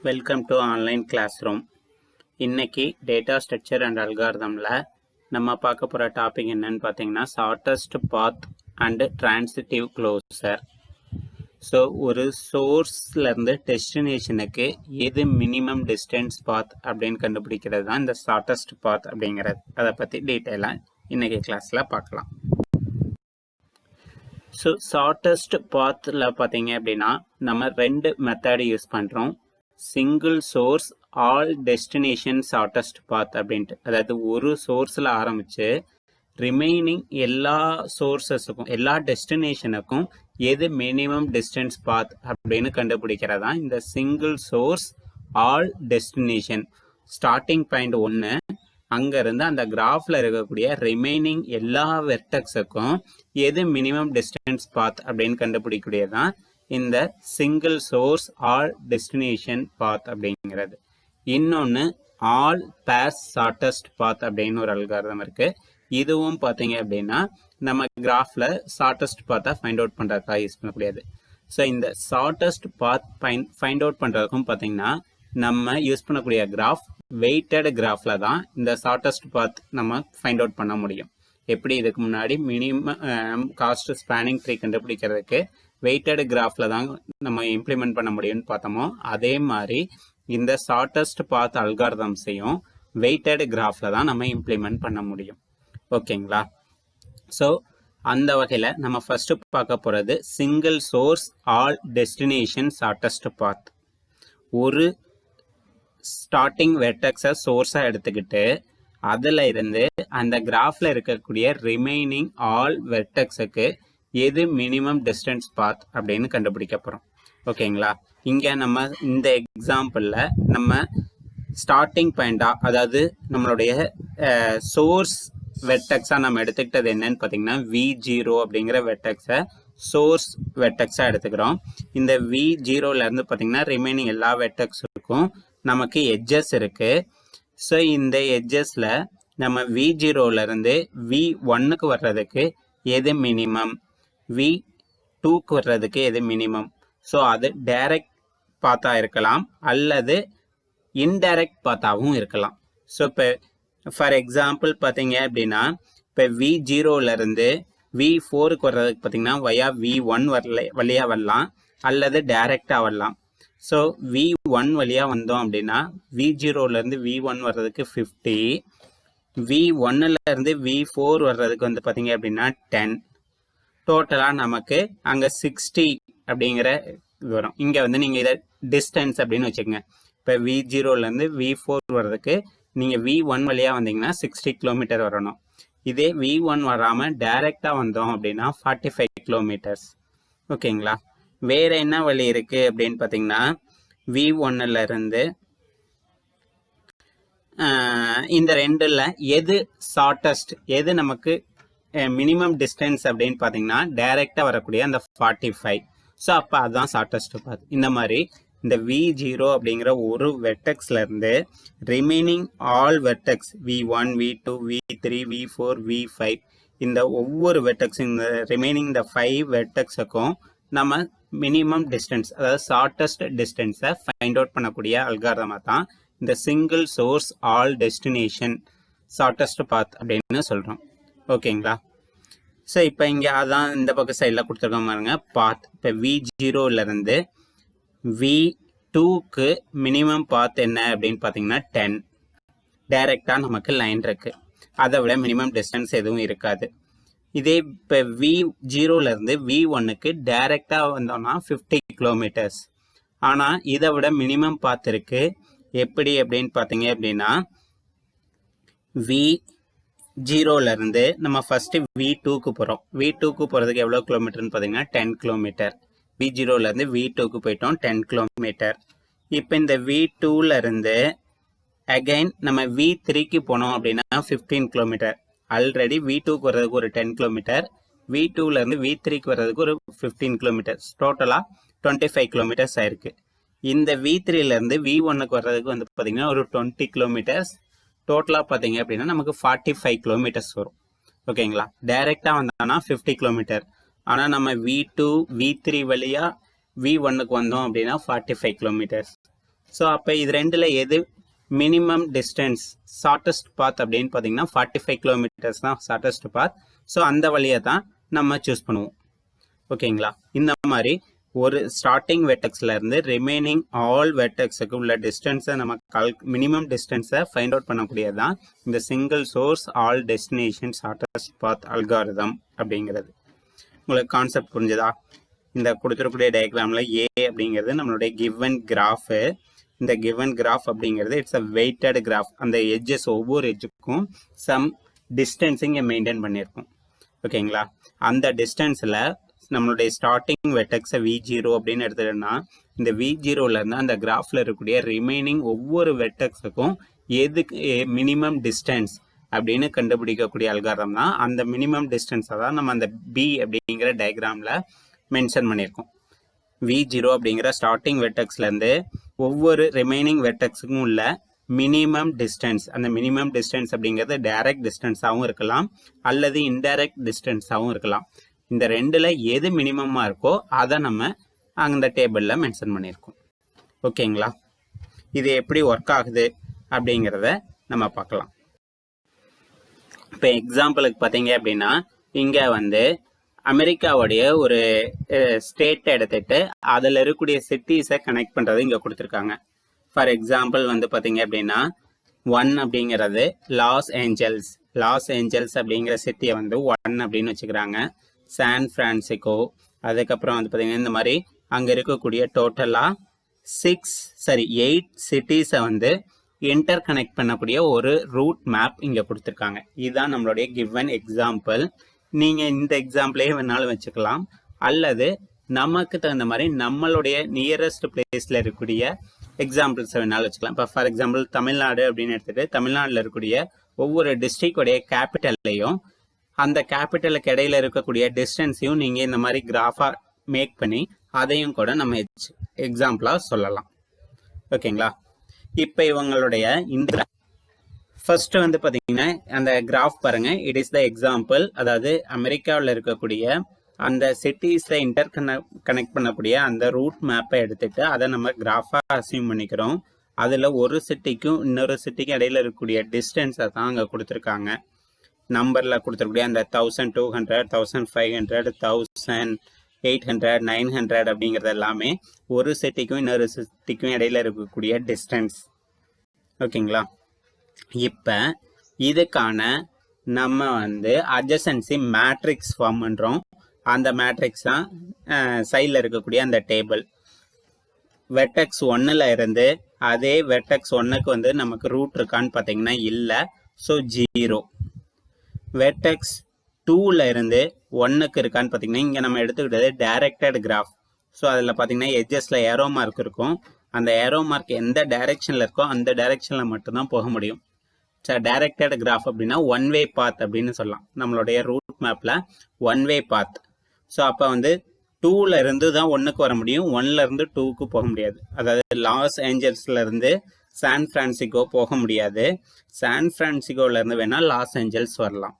Welcome to online classroom. இன்னைக்கு data structure and அல்காரிதமில் நம்ம பார்க்க போகிற டாபிக் என்னன்னு பார்த்தீங்கன்னா shortest path and transitive closure. So ஒரு சோர்ஸ்லேருந்து டெஸ்டினேஷனுக்கு எது மினிமம் டிஸ்டன்ஸ் பாத் அப்படின்னு கண்டுபிடிக்கிறது தான் இந்த ஷார்ட்டஸ்ட் பாத் அப்படிங்கிறது. அதை பற்றி டீட்டெயிலாக இன்றைக்கி கிளாஸில் பார்க்கலாம். ஸோ ஷார்ட்டஸ்ட் பாத்தில் பார்த்தீங்க அப்படின்னா நம்ம ரெண்டு மெத்தடு யூஸ் பண்ணுறோம். Single source all destination shortest path அப்படின்ட்டு, அதாவது ஒரு சோர்ஸில் ஆரம்பித்து ரிமைனிங் எல்லா சோர்ஸஸுக்கும் எல்லா டெஸ்டினேஷனுக்கும் எது மினிமம் டிஸ்டன்ஸ் பாத் அப்படின்னு கண்டுபிடிக்கிறதா இந்த single source all destination. Starting point 1, அங்கேருந்து அந்த கிராஃபில் இருக்கக்கூடிய ரிமைனிங் எல்லா வெர்டெக்ஸுக்கும் எது மினிமம் டிஸ்டன்ஸ் பாத் அப்படின்னு கண்டுபிடிக்கக்கூடியதான் இந்த சிங்கிள் சோர்ஸ் ஆல் டெஸ்டினேஷன் பாத் அப்படிங்கிறது. இன்னொன்று ஆல் பேர்ஸ் ஷார்ட்டஸ்ட் பாத் அப்படின்னு ஒரு அல்காரிதம் இருக்குது. இதுவும் பார்த்தீங்க அப்படின்னா நம்ம கிராஃபில் ஷார்ட்டஸ்ட் பாத்தை ஃபைண்ட் அவுட் பண்ணுறதுக்காக யூஸ் பண்ணக்கூடியது. ஸோ இந்த ஷார்ட்டஸ்ட் பாத் ஃபைண்ட் அவுட் பண்ணுறதுக்கும் பார்த்தீங்கன்னா நம்ம யூஸ் பண்ணக்கூடிய கிராஃப் வெயிட்டட் கிராஃபில் தான் இந்த ஷார்ட்டஸ்ட் பாத் நம்ம ஃபைண்ட் அவுட் பண்ண முடியும். எப்படி இதுக்கு முன்னாடி மினிமம் காஸ்ட் ஸ்பேனிங் ட்ரீ கண்டுபிடிக்கிறதுக்கு வெயிட்டட் கிராஃபில் தான் நம்ம இம்ப்ளிமெண்ட் பண்ண முடியும்னு பார்த்தோமோ, அதே மாதிரி இந்த ஷார்ட்டஸ்ட் பாத் அல்காரிதம்ஸையும் வெயிட்டட் கிராஃபில் தான் நம்ம இம்ப்ளிமெண்ட் பண்ண முடியும். ஓகேங்களா? ஸோ அந்த வகையில் நம்ம ஃபஸ்ட்டு பார்க்க போகிறது single source all destination shortest path. ஒரு ஸ்டார்டிங் வெர்டெக்ஸை சோர்ஸாக எடுத்துக்கிட்டு அதில் இருந்து அந்த கிராஃபில் இருக்கக்கூடிய ரிமைனிங் ஆல் வெர்டெக்ஸுக்கு எது மினிமம் டிஸ்டன்ஸ் பாத் அப்படின்னு கண்டுபிடிக்க போகிறோம். ஓகேங்களா? இங்கே நம்ம இந்த எக்ஸாம்பிளில் நம்ம ஸ்டார்டிங் பாயிண்டாக, அதாவது நம்மளுடைய சோர்ஸ் வெர்டெக்ஸாக நம்ம எடுத்துக்கிட்டது என்னன்னு பார்த்தீங்கன்னா V0 அப்படிங்கிற வெர்டெக்ஸை சோர்ஸ் வெர்டெக்ஸாக எடுத்துக்கிறோம். இந்த V0லேருந்து பார்த்தீங்கன்னா ரிமைனிங் எல்லா வெர்டெக்ஸுக்கும் நமக்கு எட்ஜஸ் இருக்குது. ஸோ இந்த எட்ஜஸில் நம்ம V0லேருந்து V1க்கு வர்றதுக்கு எது மினிமம், V2க்கு வர்றதுக்கு எது மினிமம். ஸோ அது டைரக்ட் பாத்தாக இருக்கலாம் அல்லது இன்டைரக்ட் பாத்தாகவும் இருக்கலாம். ஸோ இப்போ ஃபார் எக்ஸாம்பிள் பார்த்தீங்க அப்படின்னா இப்போ V0லேருந்து V4க்கு வர்றதுக்கு பார்த்தீங்கன்னா வயா V1 வழியாக வரலாம் அல்லது டைரெக்டாக வரலாம். ஸோ V1 வழியாக வந்தோம் அப்படின்னா V0லேருந்து V1 வர்றதுக்கு 50, V1லேருந்து V4 வர்றதுக்கு வந்து பார்த்தீங்க அப்படின்னா 10. டோட்டலாக நமக்கு அங்கே 60 அப்படிங்கிற இது வரும். இங்கே வந்து நீங்கள் இதை டிஸ்டன்ஸ் அப்படின்னு வச்சுக்கோங்க. இப்போ V0லேருந்து V4 வர்றதுக்கு நீங்கள் V1 வழியாக வந்தீங்கன்னா 60 கிலோமீட்டர் வரணும். இதே V1 வராமல் டைரெக்டாக வந்தோம் அப்படின்னா 45 கிலோமீட்டர்ஸ். ஓகேங்களா? வேறு என்ன வழி இருக்குது அப்படின்னு பார்த்தீங்கன்னா V1லேருந்து இந்த ரெண்டில் எது ஷார்ட்டஸ்ட், எது நமக்கு மினிமம் டிஸ்டன்ஸ் அப்படின்னு பார்த்தீங்கன்னா டைரெக்டாக வரக்கூடிய அந்த 45. ஸோ அப்போ அதுதான் ஷார்ட்டஸ்ட் பாத். இந்த மாதிரி இந்த V0 அப்படிங்கிற ஒரு வெர்டெக்ஸ்லேருந்து remaining all vertex V1, V2, V3, V4, V5 இந்த ஒவ்வொரு வெர்டெக்ஸ், இந்த ரிமைனிங் இந்த 5 வெர்டெக்ஸுக்கும் நம்ம மினிமம் டிஸ்டன்ஸ், அதாவது ஷார்ட்டஸ்ட் டிஸ்டன்ஸை ஃபைண்ட் அவுட் பண்ணக்கூடிய அல்காரிதமாக தான் இந்த single source all destination shortest path அப்படின்னு சொல்கிறோம். ஓகேங்களா? ஸோ இப்போ இங்கே அதான் இந்த பக்கம் சைடில் கொடுத்துருக்கோம் பாருங்க பாத். இப்போ V0லேருந்து V2க்கு மினிமம் பாத் என்ன அப்படின்னு பார்த்தீங்கன்னா 10. டைரெக்டாக நமக்கு லைன் இருக்குது, அதை விட மினிமம் டிஸ்டன்ஸ் எதுவும் இருக்காது. இதே இப்போ V0லேருந்து V1க்கு டைரெக்டாக வந்தோம்னா 50 கிலோமீட்டர்ஸ். ஆனால் இதை விட மினிமம் பாத் இருக்குது. எப்படி அப்படின்னு பார்த்தீங்க அப்படின்னா V0லேருந்து நம்ம ஃபஸ்ட்டு V2க்கு போகிறோம். V2க்கு போகிறதுக்கு எவ்வளோ கிலோமீட்டர்னு பார்த்தீங்கன்னா 10 கிலோமீட்டர். V0லேருந்து V2க்கு போயிட்டோம் 10 கிலோமீட்டர். இப்போ இந்த V2லேருந்து அகைன் நம்ம V3க்கு போனோம் அப்படின்னா 15 கிலோமீட்டர். ஆல்ரெடி V2க்கு வர்றதுக்கு ஒரு 10 கிலோமீட்டர், V2லேருந்து V3க்கு வர்றதுக்கு ஒரு 15 கிலோமீட்டர்ஸ், டோட்டலாக 25 கிலோமீட்டர்ஸ் ஆயிருக்கு. இந்த V3லேருந்து V1க்கு வர்றதுக்கு வந்து பார்த்தீங்கன்னா ஒரு 20 கிலோமீட்டர்ஸ், டோட்டலாக பார்த்தீங்க அப்படின்னா நமக்கு 45 கிலோமீட்டர்ஸ் வரும். ஓகேங்களா? டைரெக்டாக வந்தோன்னா 50 கிலோமீட்டர். ஆனால் நம்ம V2, V3 வழியாக V1க்கு வந்தோம் அப்படின்னா 45 கிலோமீட்டர்ஸ். ஸோ அப்போ இது ரெண்டில் எது மினிமம் டிஸ்டன்ஸ் ஷார்ட்டஸ்ட் பாத் அப்படின்னு பார்த்தீங்கன்னா 45 கிலோமீட்டர்ஸ் தான் ஷார்ட்டஸ்ட் பாத். ஸோ அந்த வழியை தான் நம்ம சூஸ் பண்ணுவோம். ஓகேங்களா? இந்த மாதிரி ஒரு ஸ்டார்டிங் வெர்டெக்ஸ்ல இருந்து ரிமைனிங் ஆல் வெர்டெக்ஸுக்கு உள்ள டிஸ்டன்ஸை நம்ம மினிமம் டிஸ்டன்ஸை ஃபைண்ட் அவுட் பண்ணக்கூடியது தான் இந்த single source all destination shortest path algorithm அப்படிங்கிறது. உங்களுக்கு கான்செப்ட் புரிஞ்சுதா? இந்த கொடுத்துருக்கூடிய டயக்ராமில் ஏ அப்படிங்கிறது நம்மளுடைய கிவன் கிராஃபு. இந்த கிவன் கிராஃப் அப்படிங்கிறது இட்ஸ் அ வெயிட்டட் கிராஃப். அந்த எட்ஜஸ் ஒவ்வொரு எட்ஜுக்கும் சம் டிஸ்டன்ஸிங் மெயின்டைன் பண்ணியிருக்கோம். ஓகேங்களா? அந்த டிஸ்டன்ஸில் நம்மளுடைய ஸ்டார்டிங் வெர்டெக்ஸை V0 அப்படின்னு எடுத்துட்டோம்னா இந்த V0லேருந்து அந்த கிராஃபில் இருக்கக்கூடிய ரிமைனிங் ஒவ்வொரு வெர்டெக்ஸுக்கும் எதுக்கு மினிமம் டிஸ்டன்ஸ் அப்படின்னு கண்டுபிடிக்கக்கூடிய அல்காரிதம் தான். அந்த மினிமம் டிஸ்டன்ஸை தான் நம்ம அந்த பி அப்படிங்கிற டயக்ராமில் மென்ஷன் பண்ணியிருக்கோம். V0 அப்படிங்கிற ஸ்டார்டிங் வெர்டெக்ஸ்லேருந்து ஒவ்வொரு ரிமைனிங் வெர்டெக்ஸுக்கும் உள்ள மினிமம் டிஸ்டன்ஸ். அந்த மினிமம் டிஸ்டன்ஸ் அப்படிங்கிறது டைரக்ட் டிஸ்டன்ஸாகவும் இருக்கலாம் அல்லது இன்டைரக்ட் டிஸ்டன்ஸாகவும் இருக்கலாம். இந்த ரெண்டில் எது மினிமமாக இருக்கோ அதை நம்ம அந்த டேபிளில் மென்ஷன் பண்ணியிருக்கோம். ஓகேங்களா? இது எப்படி ஒர்க் ஆகுது அப்படிங்கிறத நம்ம பார்க்கலாம். இப்போ எக்ஸாம்பிளுக்கு பார்த்தீங்க அப்படின்னா இங்கே வந்து அமெரிக்காவுடைய ஒரு ஸ்டேட்டை எடுத்துட்டு அதில் இருக்கக்கூடிய சிட்டிஸை கனெக்ட் பண்ணுறது இங்கே கொடுத்துருக்காங்க. ஃபார் எக்ஸாம்பிள் வந்து பார்த்தீங்க அப்படின்னா 1 அப்படிங்கிறது லாஸ் ஏஞ்சல்ஸ் அப்படிங்கிற சிட்டியை வந்து 1 அப்படின்னு வச்சுக்கிறாங்க. சான் பிரான்சிஸ்கோ, அதுக்கப்புறம் வந்து பார்த்தீங்கன்னா இந்த மாதிரி அங்கே இருக்கக்கூடிய டோட்டலாக 8 சிட்டிஸை வந்து இன்டர் கனெக்ட் பண்ணக்கூடிய ஒரு ரூட் மேப் இங்கே கொடுத்துருக்காங்க. இதுதான் நம்மளுடைய கிவன் எக்ஸாம்பிள். நீங்கள் இந்த எக்ஸாம்பிளே வேணாலும் வச்சுக்கலாம் அல்லது நமக்கு தகுந்த மாதிரி நம்மளுடைய நியரஸ்ட் பிளேஸில் இருக்கக்கூடிய எக்ஸாம்பிள்ஸை வேணாலும் வச்சுக்கலாம். இப்போ ஃபார் எக்ஸாம்பிள் தமிழ்நாடு அப்படின்னு எடுத்துகிட்டு தமிழ்நாட்டில் இருக்கக்கூடிய ஒவ்வொரு டிஸ்ட்ரிக்டோடைய கேபிட்டல்லையும் அந்த கேபிட்டலுக்கு இடையில இருக்கக்கூடிய டிஸ்டன்ஸையும் நீங்கள் இந்த மாதிரி கிராஃபாக மேக் பண்ணி அதையும் கூட நம்ம எக்ஸாம்பிளாக சொல்லலாம். ஓகேங்களா? இப்போ இவங்களுடைய இந்த ஃபர்ஸ்ட் வந்து பார்த்தீங்கன்னா அந்த கிராஃப் பாருங்க. It is the example. அதாவது அமெரிக்காவில் இருக்கக்கூடிய அந்த சிட்டிஸை கனெக்ட் பண்ணக்கூடிய அந்த ரூட் மேப்பை எடுத்துட்டு அதை நம்ம கிராஃபாக அசியூம் பண்ணிக்கிறோம். அதில் ஒரு சிட்டிக்கும் இன்னொரு சிட்டிக்கும் இடையில இருக்கக்கூடிய டிஸ்டன்ஸை தான் அங்கே கொடுத்துருக்காங்க. நம்பரில் கொடுத்துருக்கூடிய அந்த 1200, 1500, 1800, 900 அப்படிங்கிறது எல்லாமே ஒரு சிட்டிக்கும் இன்னொரு சிட்டிக்கும் இடையில இருக்கக்கூடிய டிஸ்டன்ஸ். ஓகேங்களா? இப்போ இதுக்கான நம்ம வந்து அட்ஜசன்சி மேட்ரிக்ஸ் ஃபார்ம் பண்ணுறோம். அந்த மேட்ரிக்ஸ் தான் சைடில் இருக்கக்கூடிய அந்த டேபிள். வெர்டெக்ஸ் 1ல் இருந்து அதே வெர்டெக்ஸ் 1க்கு வந்து நமக்கு ரூட் இருக்கான்னு பார்த்தீங்கன்னா இல்லை. ஸோ 0. வெர்டெக்ஸ் 2ல் இருந்து 1க்கு இருக்கான்னு பார்த்தீங்கன்னா இங்கே நம்ம எடுத்துக்கிட்டது டைரக்டட் கிராஃப். ஸோ அதில் பார்த்தீங்கன்னா எட்ஜஸில் ஏரோ மார்க் இருக்கும். அந்த ஏரோ மார்க் எந்த டைரெக்ஷனில் இருக்கோ அந்த டைரெக்ஷனில் மட்டும்தான் போக முடியும். டைரக்டட் கிராஃப் அப்படின்னா 1 வே பாத் அப்படின்னு சொல்லலாம். நம்மளுடைய ரூட் மேப்பில் 1 வே பாத். ஸோ அப்போ வந்து 2ல் இருந்து தான் 1க்கு வர முடியும், 1ல் இருந்து 2க்கு போக முடியாது. அதாவது லாஸ் ஏஞ்சல்ஸ்ல இருந்து சான் பிரான்சிஸ்கோ போக முடியாது. சான் பிரான்சிஸ்கோல இருந்து வேணால் லாஸ் ஏஞ்சல்ஸ் வரலாம்.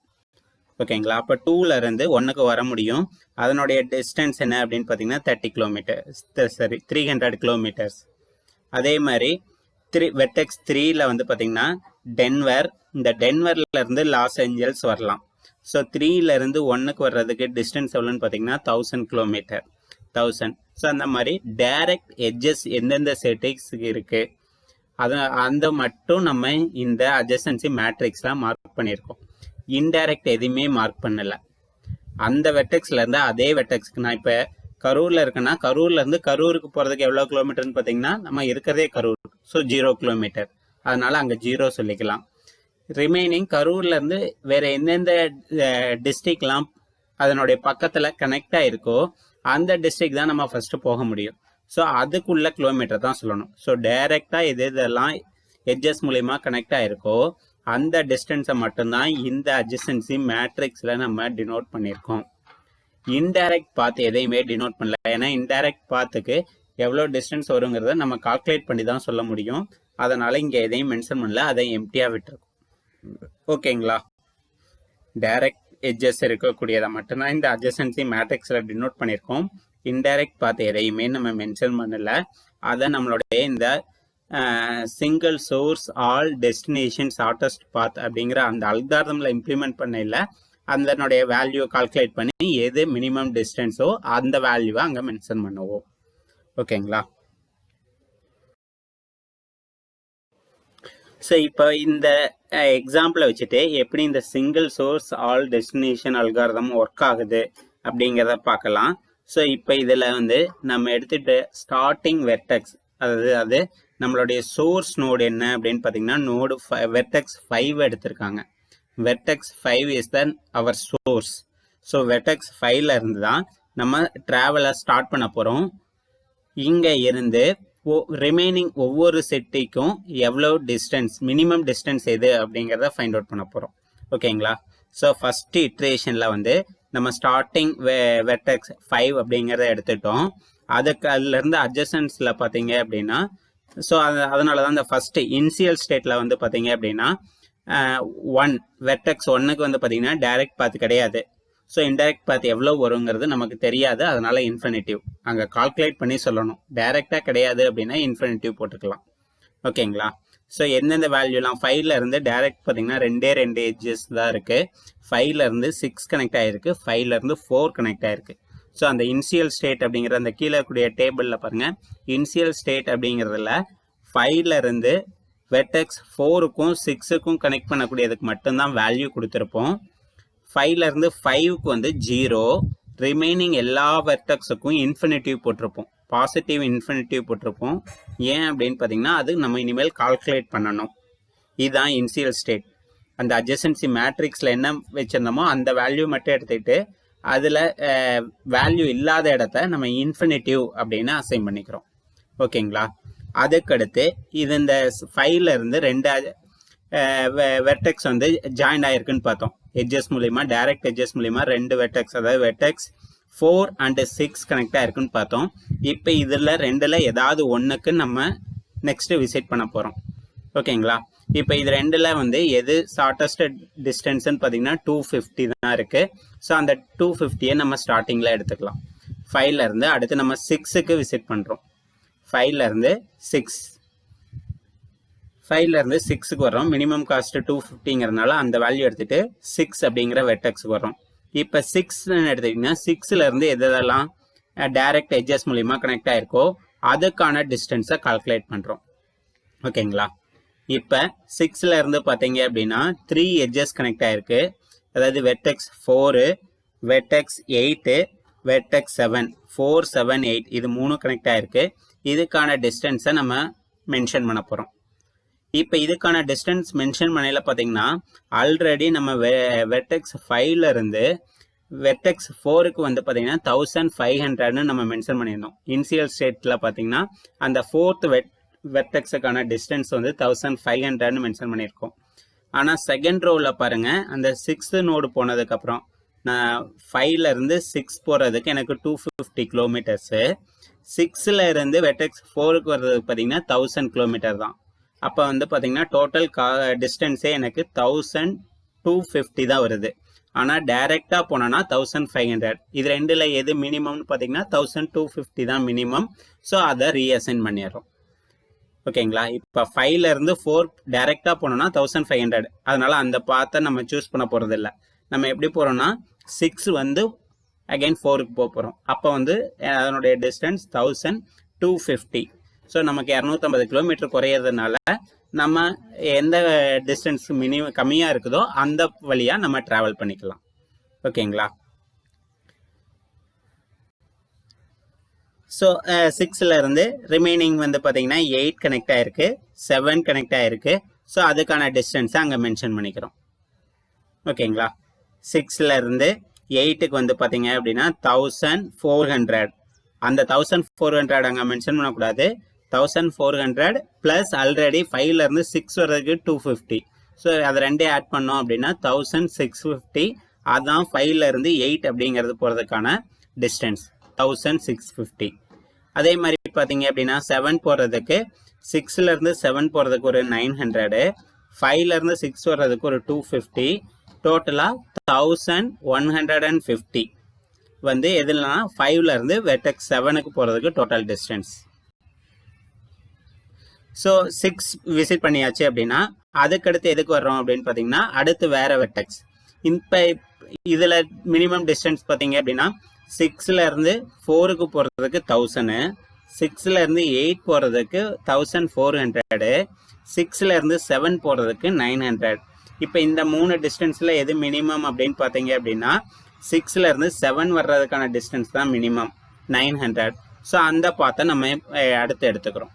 ஓகேங்களா? அப்போ 2ல் இருந்து 1க்கு வர முடியும். அதனுடைய டிஸ்டன்ஸ் என்ன அப்படின்னு பார்த்தீங்கன்னா 30 கிலோமீட்டர்ஸ், 300 கிலோமீட்டர்ஸ். அதே மாதிரி வெர்டெக்ஸ் 3ல் வந்து பார்த்தீங்கன்னா டென்வர். இந்த டென்வர்ல இருந்து லாஸ் ஏஞ்சல்ஸ் வரலாம். ஸோ 3ல் இருந்து 1க்கு வர்றதுக்கு டிஸ்டன்ஸ் எவ்வளோன்னு பார்த்தீங்கன்னா 1000 கிலோமீட்டர். 1000. ஸோ அந்த மாதிரி டைரக்ட் எட்ஜஸ் எந்தெந்த சிட்டிஸ்க்கு இருக்குது அந்த மட்டும் நம்ம இந்த அட்ஜசன்சி மேட்ரிக்ஸில் மார்க் பண்ணியிருக்கோம். இன்டைரக்ட் எதுவுமே மார்க் பண்ணலை. அந்த வெர்டெக்ஸ்ல இருந்து அதே வெர்டெக்ஸ்க்கு நான் இப்போ கரூரில் இருக்குன்னா கரூர்ல இருந்து கரூருக்கு போகிறதுக்கு எவ்வளோ கிலோமீட்டர்னு பார்த்தீங்கன்னா நம்ம இருக்கிறதே கரூர். So 0 kilometre. அதனால அங்கே 0 சொல்லிக்கலாம். ரிமைனிங் கரூர்ல இருந்து வேற எந்தெந்த டிஸ்ட்ரிக்ட்லாம் அதனுடைய பக்கத்தில் கனெக்ட் ஆகிருக்கோ அந்த டிஸ்ட்ரிக்ட் தான் நம்ம ஃபர்ஸ்ட் போக முடியும். ஸோ அதுக்குள்ள கிலோமீட்டர் தான் சொல்லணும். ஸோ டைரெக்டாக இதெல்லாம் எட்ஜஸ் மூலயமா கனெக்ட் ஆகிருக்கோ அந்த டிஸ்டன்ஸை மட்டும்தான் இந்த அட்ஜசன்சி மேட்ரிக்ஸில் நம்ம டினோட் பண்ணியிருக்கோம். இன்டைரக்ட் பாத் எதையுமே டினோட் பண்ணல. ஏன்னா இன்டைரக்ட் பாத்துக்கு எவ்வளோ டிஸ்டன்ஸ் வருங்கிறத நம்ம கால்குலேட் பண்ணி தான் சொல்ல முடியும். அதனால இங்கே எதையும் மென்ஷன் பண்ணல, அதை எம்டியாக விட்டுருக்கோம். ஓகேங்களா? டைரக்ட் எட்ஜஸ் இருக்கக்கூடியதை மட்டும்தான் இந்த அட்ஜசன்சி மேட்ரிக்ஸில் டினோட் பண்ணியிருக்கோம். இன்டைரக்ட் பாத் எதையுமே நம்ம மென்ஷன் பண்ணல. அதை நம்மளுடைய இந்த single source all destination shortest path அப்படிங்கிற அந்த அல்காரிதமில் இம்ப்ளிமெண்ட் பண்ணல அதனுடைய வேல்யூ கால்குலேட் பண்ணி எது மினிமம் டிஸ்டன்ஸோ அந்த வேல்யூவை அங்கே மென்ஷன் பண்ணுவோம். ஓகேங்களா? ஸோ இப்போ இந்த எக்ஸாம்பிளை வச்சுட்டு எப்படி இந்த single source all destination algorithm work ஆகுது அப்படிங்கிறத பார்க்கலாம். ஸோ இப்போ இதில் வந்து நம்ம எடுத்துகிட்டு ஸ்டார்டிங் வெர்டெக்ஸ், அதாவது நம்மளுடைய சோர்ஸ் நோடு என்ன அப்படின்னு பார்த்தீங்கன்னா நோடு வெர்டெக்ஸ் 5 எடுத்திருக்காங்க. Vertex 5 is then our source. So vertex 5ல இருந்து தான் நம்ம ட்ராவலை ஸ்டார்ட் பண்ண போகிறோம். இங்கே இருந்து ரிமைனிங் ஒவ்வொரு செட்டிக்கும் எவ்வளோ டிஸ்டன்ஸ், மினிமம் டிஸ்டன்ஸ் எது அப்படிங்கிறத ஃபைண்ட் அவுட் பண்ண போகிறோம். ஓகேங்களா? ஸோ ஃபஸ்ட்டு இட்ரேஷனில் வந்து நம்ம ஸ்டார்டிங் வெர்டெக்ஸ் 5 அப்படிங்கிறத எடுத்துட்டோம். அதுலேருந்து அட்ஜசன்ஸில் பார்த்தீங்க அப்படின்னா, ஸோ அதனால தான் இந்த ஃபஸ்ட்டு இனிஷியல் ஸ்டேட்டில் வந்து பார்த்தீங்க அப்படின்னா 1 வெர்டெக்ஸ் 1க்கு வந்து பார்த்தீங்கன்னா டைரக்ட் பாத் கிடையாது. ஸோ இன்டைரக்ட் பாத் எவ்வளோ வருங்கிறது நமக்கு தெரியாது, அதனால இன்ஃபினிட்டிவ் அங்கே கால்குலேட் பண்ணி சொல்லணும். டைரெக்டாக கிடையாது அப்படின்னா இன்ஃபினிட்டிவ் போட்டுக்கலாம். ஓகேங்களா? ஸோ எந்தெந்த வேல்யூலாம் 5ல இருந்து டைரக்ட் பார்த்தீங்கன்னா 2 எட்ஜஸ் தான் இருக்குது. 5ல இருந்து 6 கனெக்ட் ஆகிருக்கு, 5ல இருந்து 4 கனெக்ட் ஆகிருக்கு. ஸோ அந்த இனிஷியல் ஸ்டேட் அப்படிங்கிற அந்த கீழே கூடிய டேபிளில் பாருங்கள், இனிஷியல் ஸ்டேட் அப்படிங்கிறதுல 5ல இருந்து வெர்டெக்ஸ் 4க்கும் 6க்கும் கனெக்ட் பண்ணக்கூடியதுக்கு மட்டும்தான் வேல்யூ கொடுத்துருப்போம். 5ல இருந்து 5க்கு வந்து 0, ரிமைனிங் எல்லா வெர்டெக்ஸுக்கும் இன்ஃபினிட்டிவ் போட்டிருப்போம், பாசிட்டிவ் இன்ஃபினிட்டிவ் போட்டிருப்போம். ஏன் அப்படின்னு பார்த்தீங்கன்னா அது நம்ம இனிமேல் கால்குலேட் பண்ணணும். இதுதான் இனிஷியல் ஸ்டேட். அந்த அட்ஜசன்சி மேட்ரிக்ஸில் என்ன வச்சுருந்தோமோ அந்த வேல்யூ மட்டும் எடுத்துக்கிட்டு அதில் வேல்யூ இல்லாத இடத்த நம்ம இன்ஃபினிட்டிவ் அப்படின்னு அசைன் பண்ணிக்கிறோம். ஓகேங்களா? அதுக்கடுத்து இது இந்த 5ல இருந்து 2 வெர்டெக்ஸ் வந்து ஜாயின் ஆகிருக்குன்னு பார்த்தோம். எட்ஜஸ் மூலிமா, டைரக்ட் எட்ஜஸ் மூலிமா 2 வெர்டெக்ஸ், அதாவது வெர்டெக்ஸ் 4 and 6 கனெக்ட் ஆகிருக்குன்னு பார்த்தோம். இப்போ இதில் 2ல் ஏதாவது ஒன்றுக்கு நம்ம நெக்ஸ்ட்டு விசிட் பண்ண போகிறோம். ஓகேங்களா? இப்போ இது 2ல் வந்து எது ஷார்ட்டஸ்ட் டிஸ்டன்ஸ்ன்னு பார்த்தீங்கன்னா 250 தான் இருக்குது. ஸோ அந்த 250 நம்ம ஸ்டார்டிங்கில் எடுத்துக்கலாம். 5ல இருந்து அடுத்து நம்ம 6க்கு விசிட் பண்ணுறோம். 5ல இருந்து 6க்கு வர்றோம். மினிமம் காஸ்ட் 250ங்கிறதுனால அந்த வேல்யூ எடுத்துகிட்டு 6 அப்படிங்கிற வெர்டெக்ஸுக்கு வர்றோம். இப்போ 6ன்னு எடுத்துக்கிட்டிங்கன்னா 6ல இருந்து எதெல்லாம் டைரக்ட் எட்ஜஸ் மூலிமா கனெக்ட் ஆகிருக்கோ அதுக்கான டிஸ்டன்ஸை கால்குலேட் பண்ணுறோம். ஓகேங்களா? இப்போ 6ல இருந்து பார்த்தீங்க அப்படின்னா 3 எட்ஜஸ் கனெக்ட் ஆகிருக்கு. அதாவது வெர்டெக்ஸ் 4, வெர்டெக்ஸ் 8, வெர்டெக்ஸ் 7, 4, 7, 8 இது 3 கனெக்ட் ஆகிருக்கு. இதுக்கான டிஸ்டன்ஸை நம்ம மென்ஷன் பண்ண போகிறோம். இப்போ இதுக்கான டிஸ்டன்ஸ் மென்ஷன் பண்ணல பார்த்தீங்கன்னா ஆல்ரெடி நம்ம வெர்டெக்ஸ் 5ல இருந்து வெர்டெக்ஸ் 4க்கு வந்து பார்த்தீங்கன்னா 1500ன்னு நம்ம மென்ஷன் பண்ணியிருந்தோம். இனிஷியல் ஸ்டேட்டில் பார்த்தீங்கன்னா அந்த 4th வெர்டெக்ஸுக்கான டிஸ்டன்ஸ் வந்து 1500ன்னு மென்ஷன் பண்ணியிருக்கோம். ஆனால் செகண்ட் ரோவில் பாருங்கள், அந்த 6th நோடு போனதுக்கப்புறம் நான் 5ல இருந்து 6 போகிறதுக்கு எனக்கு 250 கிலோமீட்டர்ஸு, 6ல இருந்து வெர்டெக்ஸ் 4க்கு வர்றதுக்கு பார்த்தீங்கன்னா 1000 கிலோமீட்டர் தான். அப்போ வந்து பார்த்தீங்கன்னா டோட்டல் டிஸ்டன்ஸே எனக்கு 1250 தான் வருது. ஆனால் டைரெக்டாக போனோன்னா 1500. இது 2ல் எது மினிமம்னு பார்த்தீங்கன்னா 1250 தான் மினிமம். ஸோ அதை ரீஅசைன் பண்ணிடுறோம். ஓகேங்களா? இப்போ 5ல இருந்து 4 டைரெக்டாக போனோன்னா 1500. அதனால் அந்த பாத்தை நம்ம சூஸ் பண்ண போகிறது இல்லை. நம்ம எப்படி போகிறோம்னா 6 வந்து அகைன் 4க்கு போக போகிறோம். அப்போ வந்து அதனுடைய டிஸ்டன்ஸ் 1250. ஸோ நமக்கு 250 கிலோமீட்டர் குறையிறதுனால நம்ம எந்த டிஸ்டன்ஸ் மினிமம் கம்மியாக இருக்குதோ அந்த வழியாக நம்ம ட்ராவல் பண்ணிக்கலாம். ஓகேங்களா? ஸோ 6ல இருந்து ரிமைனிங் வந்து பார்த்தீங்கன்னா 8 கனெக்ட் ஆகிருக்கு, 7 கனெக்ட் ஆகிருக்கு. ஸோ அதுக்கான டிஸ்டன்ஸை அங்கே மென்ஷன் பண்ணிக்கிறோம். ஓகேங்களா? 6ல இருந்து 8க்கு வந்து பார்த்தீங்க அப்படின்னா 1400. அந்த 1400 அங்கே மென்ஷன் பண்ணக்கூடாது. 1400 ப்ளஸ் ஆல்ரெடி 5ல இருந்து 6 வர்றதுக்கு 250. ஸோ அதை 2 ஆட் பண்ணோம் அப்படின்னா 1650. அதுதான் 5ல இருந்து 8 அப்படிங்கிறது போகிறதுக்கான டிஸ்டன்ஸ் 1650. அதே மாதிரி பார்த்தீங்க அப்படின்னா 7 போகிறதுக்கு 6ல இருந்து 7 போகிறதுக்கு ஒரு 900, 5ல இருந்து 6 வர்றதுக்கு ஒரு 250, டோட்டலாக 1150 வந்து எதுலனா 5ல இருந்து வெர்டெக்ஸ் 7க்கு போகிறதுக்கு டோட்டல் டிஸ்டன்ஸ். ஸோ 6 விசிட் பண்ணியாச்சு அப்படின்னா அதுக்கடுத்து எதுக்கு வர்றோம் அப்படின்னு பார்த்தீங்கன்னா அடுத்து வேற வெர்டெக்ஸ். இப்போ இதில் மினிமம் டிஸ்டன்ஸ் பார்த்தீங்க அப்படின்னா 6லேருந்து 4க்கு போகிறதுக்கு 1000, 6லேருந்து 8 போகிறதுக்கு 1400, 6லேருந்து 7 போகிறதுக்கு 900. இப்போ இந்த 3 டிஸ்டன்ஸில் எது மினிமம் அப்படின்னு பார்த்தீங்க அப்படின்னா 6லேருந்து 7 வர்றதுக்கான டிஸ்டன்ஸ் தான் மினிமம் 900. ஸோ அந்த பாத்தை நம்ம அடுத்து எடுத்துக்கிறோம்.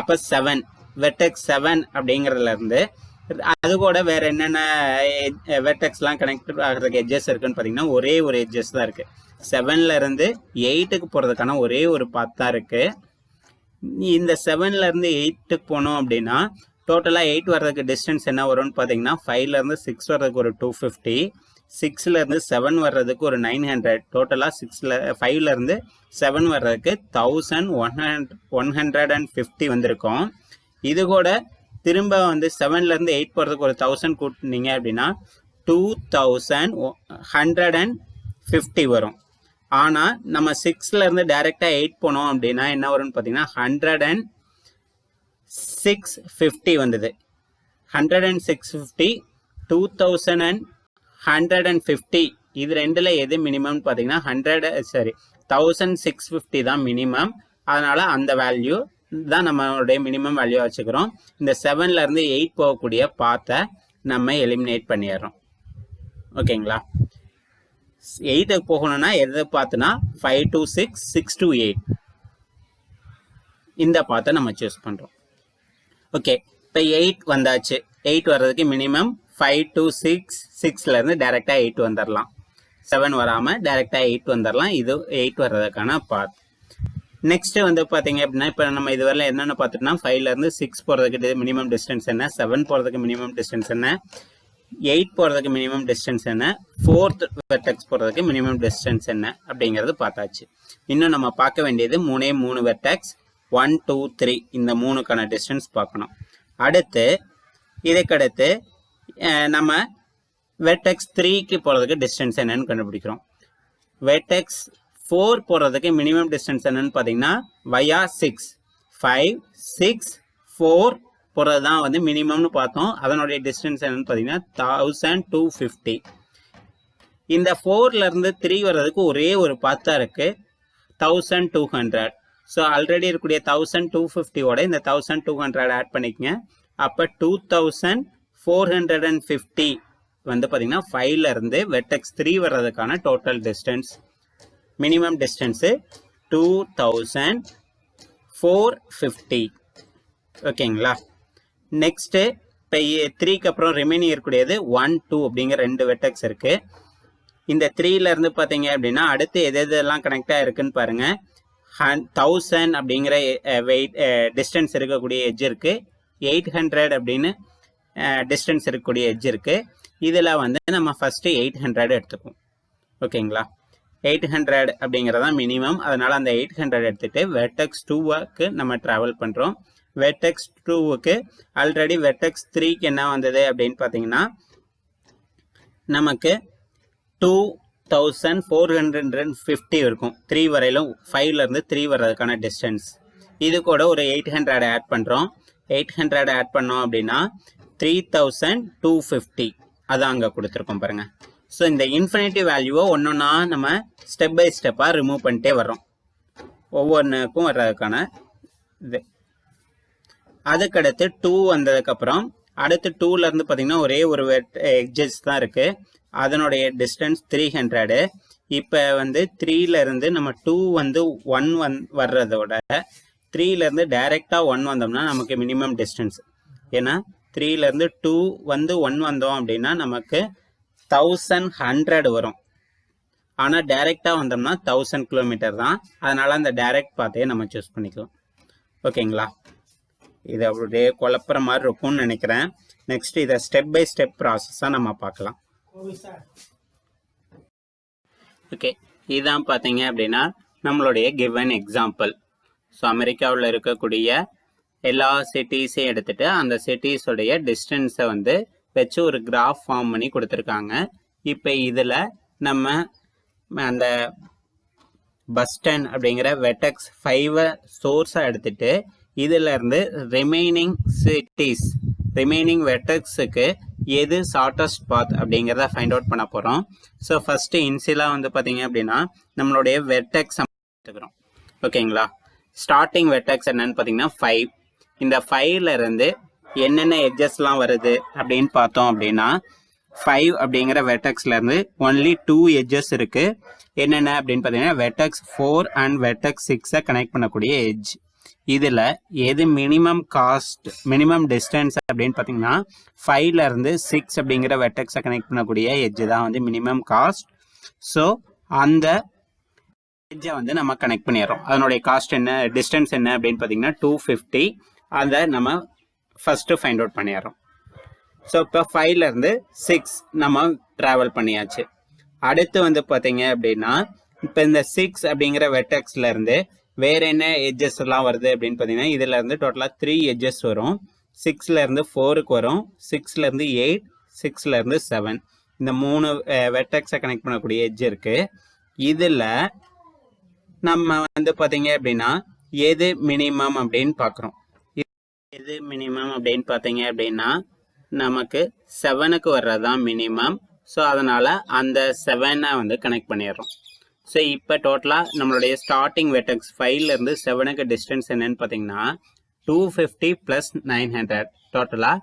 அப்போ 7 வெர்டெக்ஸ் 7 அப்படிங்கிறதுலேருந்து அது கூட வேறு என்னென்ன வெர்டெக்ஸ்லாம் கனெக்ட் ஆகிறதுக்கு எட்ஜஸ் இருக்குன்னு பார்த்தீங்கன்னா ஒரே ஒரு எட்ஜஸ் தான் இருக்குது. 7லேருந்து 8க்கு போகிறதுக்கான ஒரே ஒரு பாத் தான் இருக்குது. இந்த 7லேருந்து 8க்கு போனோம் அப்படின்னா டோட்டலாக 8 வர்றதுக்கு டிஸ்டன்ஸ் என்ன வரும்னு பார்த்தீங்கன்னா 5லேருந்து 6 வர்றதுக்கு ஒரு 250, 6லேருந்து 7 வர்றதுக்கு ஒரு 900, டோட்டலாக 5லேருந்து 7 வர்றதுக்கு 1150 வந்திருக்கும். இது கூட திரும்ப வந்து 7லேருந்து 8 போகிறதுக்கு ஒரு 1000 கூட்டினீங்க அப்படின்னா 2150 வரும். ஆனால் நம்ம 6லேருந்து டைரெக்டாக 8 போனோம் அப்படின்னா என்ன வரும்னு பார்த்தீங்கன்னா 10650 வந்தது. 10650, 2150 இது ரெண்டில் எது மினிமம்னு பார்த்தீங்கன்னா 1650 தான் மினிமம். அதனால் அந்த வேல்யூ தான் நம்மளுடைய மினிமம் வேல்யூ வச்சுக்கிறோம். இந்த 7லேருந்து 8 போகக்கூடிய பாத்தை நம்ம எலிமினேட் பண்ணிடுறோம். ஓகேங்களா? 8க்கு போகணும்னா எதை பார்த்துனா 5 to 6, 6 to 8 இந்த பாத்தை நம்ம சூஸ் பண்ணுறோம். ஓகே, இப்போ 8 வந்தாச்சு. 8 வர்றதுக்கு மினிமம் 5 to 6, 6லேருந்து டைரெக்டாக 8 வந்துடலாம். 7 வராமல் டைரெக்டாக 8 வந்துடலாம். இது 8 வர்றதுக்கான பாத். நெக்ஸ்ட்டு வந்து பார்த்தீங்க அப்படின்னா இப்போ நம்ம இதுவரை என்னென்ன பார்த்துட்டோம்னா 5லேருந்து 6 போகிறதுக்கு மினிமம் டிஸ்டன்ஸ் என்ன, 7 போகிறதுக்கு மினிமம் டிஸ்டன்ஸ் என்ன, 8 போகிறதுக்கு மினிமம் டிஸ்டன்ஸ் என்ன, 4th வெர்டெக்ஸ் போகிறதுக்கு மினிமம் டிஸ்டன்ஸ் என்ன அப்படிங்கிறது பார்த்தாச்சு. இன்னும் நம்ம பார்க்க வேண்டியது 3 வெர்டெக்ஸ் 1, 2, 3 இந்த 3க்கான டிஸ்டன்ஸ் பார்க்கணும். அடுத்து இதுக்கடுத்து நம்ம வெர்டெக்ஸ் 3க்கு போகிறதுக்கு டிஸ்டன்ஸ் என்னன்னு கண்டுபிடிக்கிறோம். வெர்டெக்ஸ் 4 போகிறதுக்கு மினிமம் டிஸ்டன்ஸ் என்னன்னு பார்த்தீங்கன்னா வயா 6, 5, 6, 4 போகிறது தான் வந்து மினிமம்னு பார்த்தோம். அதனுடைய டிஸ்டன்ஸ் என்னன்னு பார்த்தீங்கன்னா 1250. இந்த 4லேருந்து 3 வர்றதுக்கு ஒரே ஒரு பாத்தா இருக்குது 1200. ஸோ ஆல்ரெடி இருக்கக்கூடிய 1250ஓட இந்த 1200 ஆட் பண்ணிக்கங்க. அப்போ 2450 வந்து பார்த்தீங்கன்னா 5லேருந்து வெர்டெக்ஸ் 3 வர்றதுக்கான டோட்டல் டிஸ்டன்ஸ் மினிமம் டிஸ்டன்ஸு 2450. ஓகேங்களா? நெக்ஸ்ட்டு இப்போ 3க்கு அப்புறம் ரிமைனிங் இருக்கக்கூடியது 1, 2 அப்படிங்கிற 2 வெர்டெக்ஸ் இருக்குது. இந்த 3லேருந்து பார்த்தீங்க அப்படின்னா அடுத்து எதெல்லாம் கனெக்டாக இருக்குன்னு பாருங்கள். 1000 அப்படிங்கிற டிஸ்டன்ஸ் இருக்கக்கூடிய எட்ஜ் இருக்குது. 800 அப்படின்னு டிஸ்டன்ஸ் இருக்கக்கூடிய எட்ஜ் இருக்குது. இதில் வந்து நம்ம ஃபஸ்ட்டு 800 எடுத்துக்குவோம். ஓகேங்களா? 800 அப்படிங்கிறதான் மினிமம். அதனால் அந்த 800 எடுத்துகிட்டு வெர்டெக்ஸ் 2க்கு நம்ம ட்ராவல் பண்ணுறோம். வெர்டெக்ஸ் 2க்கு ஆல்ரெடி வெர்டெக்ஸ் 3க்கு என்ன வந்தது அப்படின்னு பார்த்தீங்கன்னா நமக்கு 2450 இருக்கும். 3 வரையிலும் 5லேருந்து 3 வர்றதுக்கான டிஸ்டன்ஸ். இது கூட ஒரு 800 ஆட் பண்ணுறோம். 800 ஆட் பண்ணோம் அப்படின்னா 3250 அதான் அங்கே கொடுத்துருக்கோம் பாருங்கள். ஸோ இந்த இன்ஃபினிட்டி வேல்யூவை ஒன்றொன்னா நம்ம ஸ்டெப் பை ஸ்டெப்பாக ரிமூவ் பண்ணிட்டே வர்றோம். ஒவ்வொன்றுக்கும் வர்றதுக்கான இது. அதுக்கடுத்து 2 வந்ததுக்கப்புறம் அடுத்து 2லேருந்து பார்த்தீங்கன்னா ஒரே ஒரு எட்ஜஸ் தான் இருக்குது. அதனுடைய டிஸ்டன்ஸ் 300. இப்போ வந்து 3லேருந்து நம்ம 2 வந்து 1 வர்றதோட 3லேருந்து டைரெக்டாக 1 வந்தோம்னா நமக்கு மினிமம் டிஸ்டன்ஸ். ஏன்னா 3லேருந்து 2 வந்து 1 வந்தோம் அப்படின்னா நமக்கு 1100 வரும். ஆனால் டைரெக்டாக வந்தோம்னா 1000 கிலோமீட்டர் தான். அதனால் அந்த டைரெக்ட் பாத்தையே நம்ம சூஸ் பண்ணிக்கலாம். ஓகேங்களா? இது அப்படியே குழப்புற மாதிரி இருக்கும்னு நினைக்கிறேன். நெக்ஸ்ட் இதை ஸ்டெப் பை ஸ்டெப் ப்ராசஸாக நம்ம பார்க்கலாம். ஓகே, இதுதான் பார்த்தீங்க அப்படின்னா நம்மளுடைய கிவன் எக்ஸாம்பிள். ஸோ அமெரிக்காவில் இருக்கக்கூடிய எல்லா சிட்டிஸையும் எடுத்துகிட்டு அந்த சிட்டிஸோடைய டிஸ்டன்ஸை வந்து வச்சு ஒரு கிராஃப் ஃபார்ம் பண்ணி கொடுத்துருக்காங்க. இப்போ இதில் நம்ம அந்த பஸ்டன் அப்படிங்கிற வெர்டெக்ஸ் 5 சோர்ஸாக எடுத்துகிட்டு இதிலிருந்து ரிமைனிங் வெர்டெக்ஸுக்கு எது ஷார்ட்டஸ்ட் பாத் அப்படிங்கிறத ஃபைண்ட் அவுட் பண்ண போகிறோம். ஸோ ஃபஸ்ட்டு இன்சியலாக வந்து பார்த்தீங்க அப்படின்னா நம்மளுடைய வெர்டெக்ஸ் எடுத்துக்கிறோம். ஓகேங்களா, ஸ்டார்டிங் வெர்டெக்ஸ் என்னன்னு பார்த்தீங்கன்னா 5. இந்த 5ல இருந்து என்னென்ன எட்ஜஸ்லாம் வருது அப்படின்னு பார்த்தோம் அப்படின்னா 5 அப்படிங்கிற வெர்டெக்ஸ்ல இருந்து ஒன்லி 2 எட்ஜஸ் இருக்கு. என்னென்ன அப்படின்னு பார்த்தீங்கன்னா வெர்டெக்ஸ் 4 அண்ட் வெர்டெக்ஸ் 6 கனெக்ட் பண்ணக்கூடிய எட்ஜ். இதில் எது மினிமம் டிஸ்டன்ஸ் அப்படின்னு பார்த்தீங்கன்னா 5ல இருந்து 6 அப்படிங்கிற வெர்டெக்ஸை கனெக்ட் பண்ணக்கூடிய எட்ஜ் தான் வந்து மினிமம் காஸ்ட். ஸோ அந்த எட்ஜை வந்து நம்ம கனெக்ட் பண்ணிடுறோம். அதனுடைய காஸ்ட் என்ன, டிஸ்டன்ஸ் என்ன அப்படின்னு பார்த்தீங்கன்னா 250. அதை நம்ம ஃபஸ்ட்டு ஃபைண்ட் அவுட் பண்ணிடுறோம். ஸோ இப்போ 5ல இருந்து 6 நம்ம ட்ராவல் பண்ணியாச்சு. அடுத்து வந்து பார்த்தீங்க அப்படின்னா இப்போ இந்த 6 அப்படிங்கிற வெர்டெக்ஸ்ல இருந்து வேற என்ன எட்ஜஸ் எல்லாம் வருது அப்படின்னு பார்த்தீங்கன்னா இதுல இருந்து டோட்டலாக 3 எட்ஜஸ் வரும். 6ல இருந்து 4க்கு வரும், 6ல இருந்து 8, 6ல இருந்து 7. இந்த 3 வெர்டெக்ஸை கனெக்ட் பண்ணக்கூடிய எட்ஜ் இருக்கு. இதில் நம்ம வந்து பார்த்தீங்க அப்படின்னா எது மினிமம் அப்படின்னு பார்க்குறோம். எது மினிமம் அப்படின்னு பார்த்தீங்க அப்படின்னா நமக்கு 7க்கு வர்றது தான் மினிமம். ஸோ அதனால் அந்த 7 வந்து கனெக்ட் பண்ணிடுறோம். ஸோ இப்போ டோட்டலாக நம்மளுடைய ஸ்டார்டிங் வெர்டெக்ஸ் 5ல இருந்து 7க்கு டிஸ்டன்ஸ் என்னன்னு பார்த்தீங்கன்னா 250 + 900 டோட்டலாக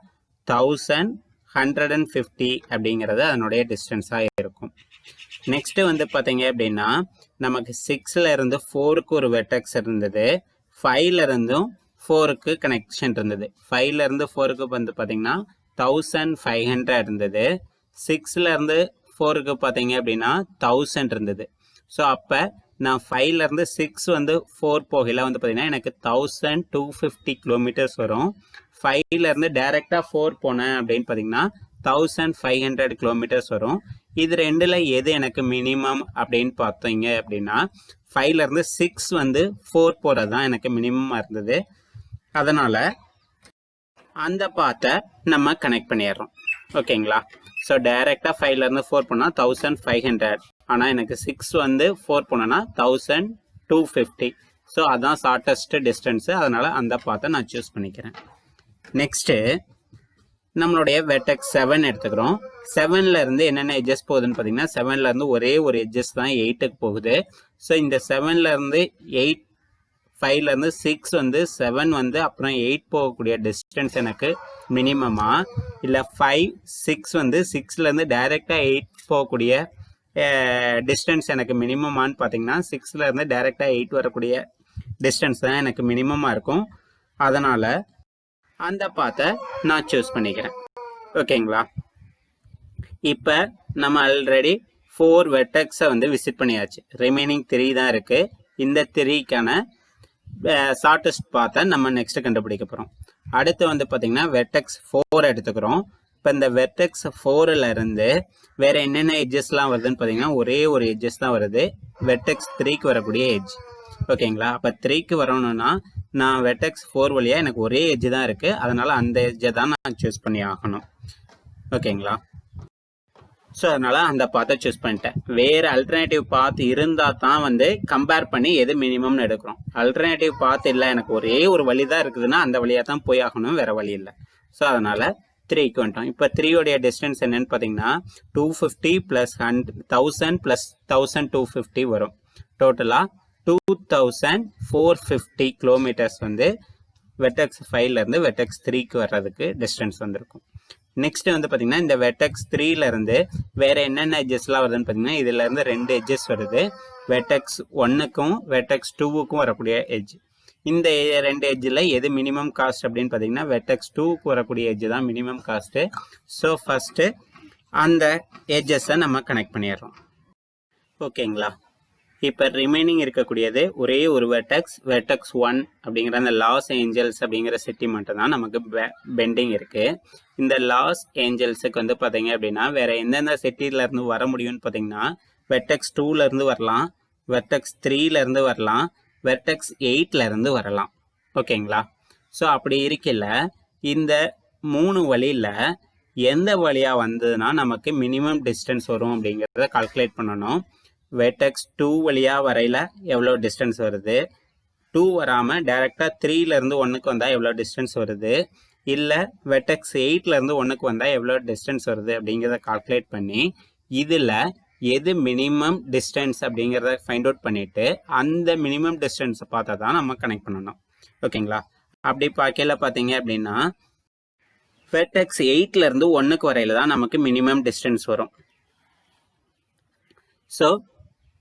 1150 அப்படிங்கிறது அதனுடைய டிஸ்டன்ஸாக இருக்கும். நெக்ஸ்ட்டு வந்து பார்த்தீங்க அப்படின்னா நமக்கு 6ல இருந்து 4க்கு ஒரு வெர்டெக்ஸ் இருந்தது, 5ல இருந்தும் 4க்கு கனெக்ஷன் இருந்தது. 5ல இருந்து 4க்கு வந்து பார்த்தீங்கன்னா 1500 இருந்தது, 6ல இருந்து 4க்கு பார்த்தீங்க அப்படின்னா 1000 இருந்தது. ஸோ அப்போ நான் 5ல இருந்து 6 வந்து 4 போகல வந்து பார்த்தீங்கன்னா எனக்கு 1250 கிலோமீட்டர்ஸ் வரும். 5ல இருந்து டைரெக்டாக 4 போனேன் அப்படின்னு பார்த்தீங்கன்னா 1500 கிலோமீட்டர்ஸ் வரும். இது ரெண்டில் எது எனக்கு மினிமம் அப்படின்னு பார்த்தீங்க அப்படின்னா 5ல இருந்து 6 வந்து 4 போகிறது தான் எனக்கு மினிமமாக இருந்தது. அதனால் அந்த பாத்தை நம்ம கனெக்ட் பண்ணிடுறோம். ஓகேங்களா, ஸோ டைரெக்டாக 5ல இருந்து 4 போனால் 1500, ஆனால் எனக்கு 6 வந்து 4 போனோன்னா 1250. ஸோ அதுதான் ஷார்ட்டஸ்ட் டிஸ்டன்ஸு. அதனால் அந்த பாத்தை நான் சூஸ் பண்ணிக்கிறேன். நெக்ஸ்ட்டு நம்மளுடைய வெர்டெக்ஸ் 7 எடுத்துக்கிறோம். 7ல இருந்து என்னென்ன எட்ஜஸ் போகுதுன்னு பார்த்தீங்கன்னா 7ல இருந்து ஒரே ஒரு எட்ஜஸ் தான் 8க்கு போகுது. ஸோ இந்த 7ல இருந்து 8, 5ல இருந்து 6 வந்து 7 வந்து அப்புறம் 8 போகக்கூடிய டிஸ்டன்ஸ் எனக்கு மினிமமா, இல்லை 5, 6 வந்து 6ல இருந்து டைரெக்டாக 8 போகக்கூடிய டிஸ்டன்ஸ் எனக்கு மினிமமானு பார்த்தீங்கன்னா 6ல இருந்து டைரெக்டாக 8 வரக்கூடிய டிஸ்டன்ஸ் தான் எனக்கு மினிமமாக இருக்கும். அதனால் அந்த பாத்தை நான் சூஸ் பண்ணிக்கிறேன். ஓகேங்களா, இப்போ நம்ம ஆல்ரெடி 4 வெர்டெக்ஸை வந்து விசிட் பண்ணியாச்சு. ரிமைனிங் 3 தான் இருக்குது. இந்த 3க்கான ஷார்ட்டஸ்ட் பாத்தை நம்ம நெக்ஸ்ட் கண்டுபிடிக்க போகிறோம். அடுத்து வந்து பார்த்தீங்கன்னா வெர்டெக்ஸ் 4 எடுத்துக்கிறோம். இப்போ இந்த வெர்டெக்ஸ் 4ல இருந்து வேற என்னென்ன எட்ஜஸ்லாம் வருதுன்னு பார்த்தீங்கன்னா ஒரே ஒரு எட்ஜஸ் தான் வருது, வெர்டெக்ஸ் 3க்கு வரக்கூடிய எட்ஜ். ஓகேங்களா, அப்போ 3க்கு வரணும்னா நான் வெர்டெக்ஸ் 4 வழியாக எனக்கு ஒரே எட்ஜ் தான் இருக்குது. அதனால் அந்த எட்ஜை தான் நான் சூஸ் பண்ணி ஆகணும். ஓகேங்களா, ஸோ அதனால் அந்த பாத்தை சூஸ் பண்ணிட்டேன். வேறு அல்டர்னேட்டிவ் பாத் இருந்தால் தான் வந்து கம்பேர் பண்ணி எது மினிமம்னு எடுக்கிறோம். அல்டர்னேட்டிவ் பாத் இல்லை, எனக்கு ஒரே ஒரு வழி தான் இருக்குதுன்னா அந்த வழியாக தான் போய் ஆகணும், வேறு வழி இல்லை. ஸோ அதனால் 3க்கு வந்துட்டோம். இப்போ 3யோடைய டிஸ்டன்ஸ் என்னன்னு பார்த்தீங்கன்னா 250 + 1000 + 1250 வரும். டோட்டலாக 2450 கிலோமீட்டர்ஸ் வந்து வெர்டெக்ஸ் 5ல இருந்து வெர்டெக்ஸ் 3க்கு வர்றதுக்கு டிஸ்டன்ஸ் வந்திருக்கும். நெக்ஸ்ட் வந்து பார்த்தீங்கன்னா இந்த வெர்டெக்ஸ் 3ல இருந்து வேற என்னென்ன எட்ஜஸ்லாம் வருதுன்னு பார்த்தீங்கன்னா இதுல இருந்து 2 எட்ஜஸ் வருது. வெர்டெக்ஸ் 1க்கும் வெர்டெக்ஸ் 2க்கும் வரக்கூடிய எட்ஜ். இந்த 2 எட்ஜில் எது மினிமம் காஸ்ட் அப்படின்னு பார்த்தீங்கன்னா வெர்டெக்ஸ் 2க்கு வரக்கூடிய எட்ஜ் தான் மினிமம் காஸ்ட்டு. ஸோ ஃபஸ்ட்டு அந்த எட்ஜஸை நம்ம கனெக்ட் பண்ணிடுறோம். ஓகேங்களா, இப்போ ரிமைனிங் இருக்கக்கூடியது ஒரே ஒரு வெர்டெக்ஸ் 1 அப்படிங்கிற அந்த லாஸ் ஏஞ்சல்ஸ் அப்படிங்கிற சிட்டி மட்டும் தான் நமக்கு பெண்டிங் இருக்குது. இந்த லாஸ் ஏஞ்சல்ஸுக்கு வந்து பார்த்தீங்க அப்படின்னா வேறு எந்தெந்த சிட்டியிலேருந்து வர முடியும்னு பார்த்தீங்கன்னா வெர்டெக்ஸ் 2லேருந்து வரலாம், வெர்டெக்ஸ் 3லேருந்து வரலாம், வெர்டெக்ஸ் 8லேருந்து வரலாம். ஓகேங்களா, ஸோ அப்படி இருக்கல இந்த 3 வழியில் எந்த வழியாக வந்ததுன்னா நமக்கு மினிமம் டிஸ்டன்ஸ் வரும் அப்படிங்கிறத கால்குலேட் பண்ணணும். வெர்டெக்ஸ் 2 வழியாக வரையில் எவ்வளோ டிஸ்டன்ஸ் வருது, 2 வராமல் டேரெக்டாக 3லேருந்து 1க்கு வந்தால் எவ்வளோ டிஸ்டன்ஸ் வருது, இல்லை வெர்டெக்ஸ் 8லேருந்து 1க்கு வந்தால் எவ்வளோ டிஸ்டன்ஸ் வருது அப்படிங்கிறத கால்குலேட் பண்ணி இதில் எது மினிமம் டிஸ்டன்ஸ் அப்படிங்கிறத ஃபைண்ட் அவுட் பண்ணிவிட்டு அந்த மினிமம் டிஸ்டன்ஸை பார்த்தா தான் நம்ம கனெக்ட் பண்ணணும். ஓகேங்களா? அப்படி பார்க்கல பார்த்தீங்க அப்படின்னா வெர்டெக்ஸ் 8லேருந்து 1க்கு வரையில தான் நமக்கு மினிமம் டிஸ்டன்ஸ் வரும். ஸோ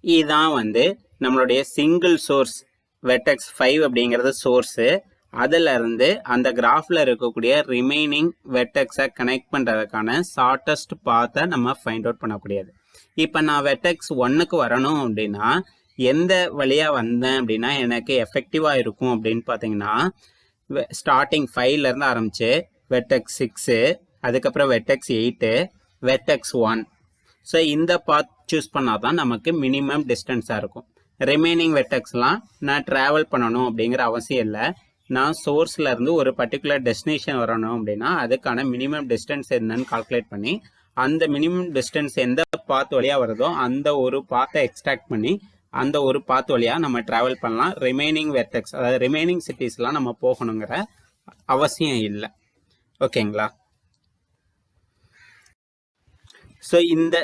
இதுதான் வந்து நம்மளுடைய சிங்கிள் சோர்ஸ் வெர்டெக்ஸ் 5 அப்படிங்கிறது சோர்ஸு. அதிலிருந்து அந்த கிராஃபில் இருக்கக்கூடிய ரிமைனிங் வெர்டெக்ஸை கனெக்ட் பண்ணுறதுக்கான ஷார்ட்டஸ்ட் பாத்தை நம்ம ஃபைண்ட் அவுட் பண்ணக்கூடியது. இப்போ நான் வெர்டெக்ஸ் 1க்கு வரணும் அப்படின்னா எந்த வழியாக வந்தேன் அப்படின்னா எனக்கு எஃபெக்டிவாக இருக்கும் அப்படின்னு பார்த்தீங்கன்னா ஸ்டார்டிங் 5லேருந்து ஆரம்பித்து வெர்டெக்ஸ் 6, அதுக்கப்புறம் வெர்டெக்ஸ் 8, வெர்டெக்ஸ் 1. ஸோ இந்த பாத் சூஸ் பண்ணால் தான் நமக்கு மினிமம் டிஸ்டன்ஸாக இருக்கும். ரிமைனிங் வெர்டெக்ஸ்லாம் நான் ட்ராவல் பண்ணணும் அப்படிங்கிற அவசியம் இல்லை. நான் சோர்ஸ்லேருந்து ஒரு பர்டிகுலர் டெஸ்டினேஷன் வரணும் அப்படின்னா அதுக்கான மினிமம் டிஸ்டன்ஸ் என்னன்னு கால்குலேட் பண்ணி அந்த மினிமம் டிஸ்டன்ஸ் எந்த பாத் வழியாக வருதோ அந்த ஒரு பாத்தை எக்ஸ்ட்ராக்ட் பண்ணி அந்த ஒரு பாத் வழியாக நம்ம ட்ராவல் பண்ணலாம். ரிமைனிங் வெர்டெக்ஸ் அதாவது ரிமைனிங் சிட்டிஸ்லாம் நம்ம போகணுங்கிற அவசியம் இல்லை. ஓகேங்களா? ஸோ இந்த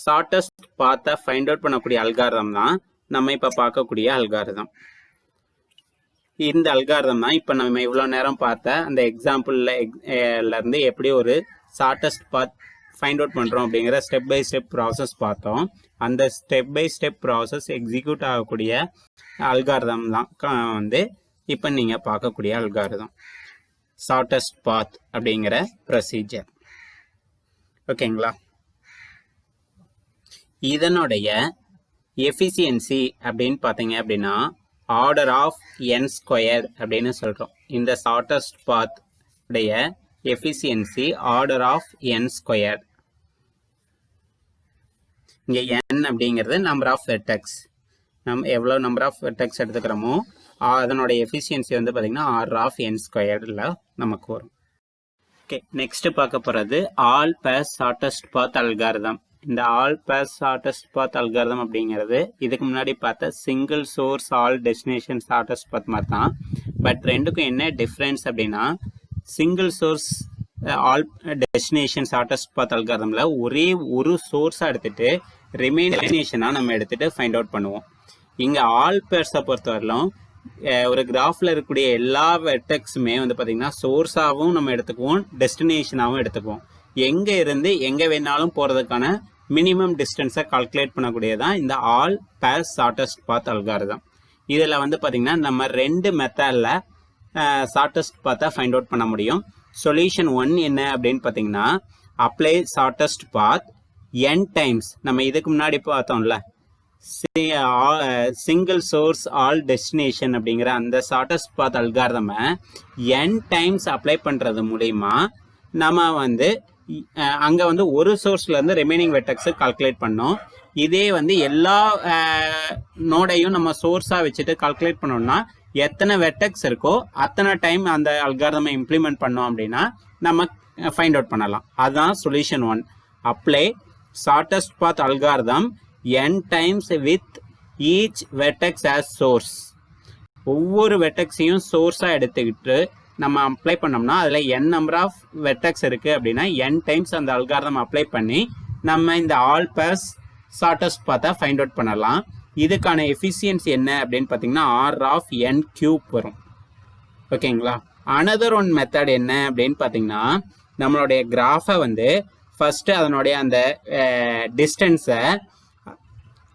ஷார்ட்டஸ்ட் பாத்தை ஃபைண்ட் அவுட் பண்ணக்கூடிய அல்காரிதம் தான் நம்ம இப்போ பார்க்கக்கூடிய அல்காரிதம். இந்த அல்காரிதம் தான் இப்போ நம்ம இவ்வளோ நேரம் பார்த்த அந்த எக்ஸாம்பிள்லேருந்து எப்படி ஒரு ஷார்ட்டஸ்ட் பாத் ஃபைண்ட் அவுட் பண்ணுறோம் அப்படிங்கிற ஸ்டெப் பை ஸ்டெப் ப்ராசஸ் பார்த்தோம். அந்த step by step process execute ஆகக்கூடிய அல்காரிதம் தான் வந்து இப்போ நீங்கள் பார்க்கக்கூடிய அல்காரிதம் ஷார்ட்டஸ்ட் பாத் அப்படிங்கிற ப்ரொசீஜர். ஓகேங்களா? இதனுடைய எஃபிஷியன்சி அப்படின்னு பார்த்தீங்க அப்படின்னா ஆர்டர் ஆஃப் n ஸ்கொயர் அப்படின்னு சொல்கிறோம். இந்த ஷார்ட்டஸ்ட் பாத் உடைய efficiency order of n square. இங்கே n அப்படிங்கிறது நம்பர் ஆஃப் வெர்டெக்ஸ். நம்ம எவ்வளோ நம்பர் ஆஃப் வெர்டெக்ஸ் எடுத்துக்கிறோமோ அதனுடைய எஃபிஷியன்சி வந்து பார்த்திங்கன்னா ஆர்டர் ஆஃப் n ஸ்கொயரில் நமக்கு வரும். ஓகே, நெக்ஸ்ட் பார்க்க போகிறது all pairs shortest path algorithm. இந்த all pairs shortest path algorithm அப்படிங்கிறது இதுக்கு முன்னாடி பார்த்த single source all destination shortest path மாதிரி தான். பட் ரெண்டுக்கும் என்ன டிஃப்ரென்ஸ் அப்படின்னா single source all destination shortest path அல்காரிதமில் ஒரே ஒரு சோர்ஸாக எடுத்துகிட்டு ரிமைனிங் டெஸ்டினேஷனாக நம்ம எடுத்துகிட்டு ஃபைண்ட் அவுட் பண்ணுவோம். இங்கே ஆல் பேர்ஸை பொறுத்தவரையிலும் ஒரு கிராஃபில் இருக்கக்கூடிய எல்லா வெர்டெக்ஸுமே வந்து பார்த்திங்கன்னா சோர்ஸாகவும் நம்ம எடுத்துக்குவோம், டெஸ்டினேஷனாகவும் எடுத்துக்குவோம். எங்கே இருந்து எங்கே வேணாலும் போகிறதுக்கான மினிமம் டிஸ்டன்ஸை கால்குலேட் பண்ணக்கூடியதான் இந்த all pairs shortest path algorithm. இதில் வந்து பார்த்திங்கன்னா நம்ம ரெண்டு மெத்தடில் ஷார்ட்டஸ்ட் பாத்தை ஃபைண்ட் அவுட் பண்ண முடியும். சொல்யூஷன் 1 என்ன அப்படின்னு பார்த்தீங்கன்னா apply shortest path n times. நம்ம இதுக்கு முன்னாடி பார்த்தோம்ல சிங்கிள் சோர்ஸ் ஆல் டெஸ்டினேஷன் அப்படிங்கிற அந்த ஷார்ட்டஸ்ட் பாத் அல்காரிதமை n டைம்ஸ் அப்ளை பண்ணுறது மூலிமா நம்ம வந்து அங்கே வந்து ஒரு சோர்ஸ்லேருந்து ரிமைனிங் வெர்டெக்ஸை கால்குலேட் பண்ணோம். இதே வந்து எல்லா நோடையும் நம்ம சோர்ஸாக வச்சுட்டு கால்குலேட் பண்ணோம்னா எத்தனை வெர்டெக்ஸ் இருக்கோ அத்தனை டைம் அந்த அல்காரிதமை இம்ப்ளிமெண்ட் பண்ணோம் அப்படின்னா நம்ம ஃபைண்ட் அவுட் பண்ணலாம். அதுதான் solution 1. Apply shortest path algorithm n times with each vertex as source. ஒவ்வொரு வெர்டெக்ஸையும் சோர்ஸாக எடுத்துக்கிட்டு நம்ம அப்ளை பண்ணோம்னா அதில் n நம்பர் ஆஃப் வெர்டெக்ஸ் இருக்குது அப்படின்னா n டைம்ஸ் அந்த அல்காரிதம் அப்ளை பண்ணி நம்ம இந்த ஆல் பேஸ் ஷார்ட்டஸ்ட் பாத்தை ஃபைண்ட் அவுட் பண்ணலாம். இதுக்கான எஃபிஷியன்சி என்ன அப்படின்னு பார்த்தீங்கன்னா ஆர்டர் ஆஃப் n கியூப் வரும். ஓகேங்களா? அனதர் ஒன் மெத்தட் என்ன அப்படின்னு பார்த்தீங்கன்னா நம்மளுடைய கிராஃபை வந்து ஃபஸ்ட்டு அதனுடைய அந்த டிஸ்டன்ஸை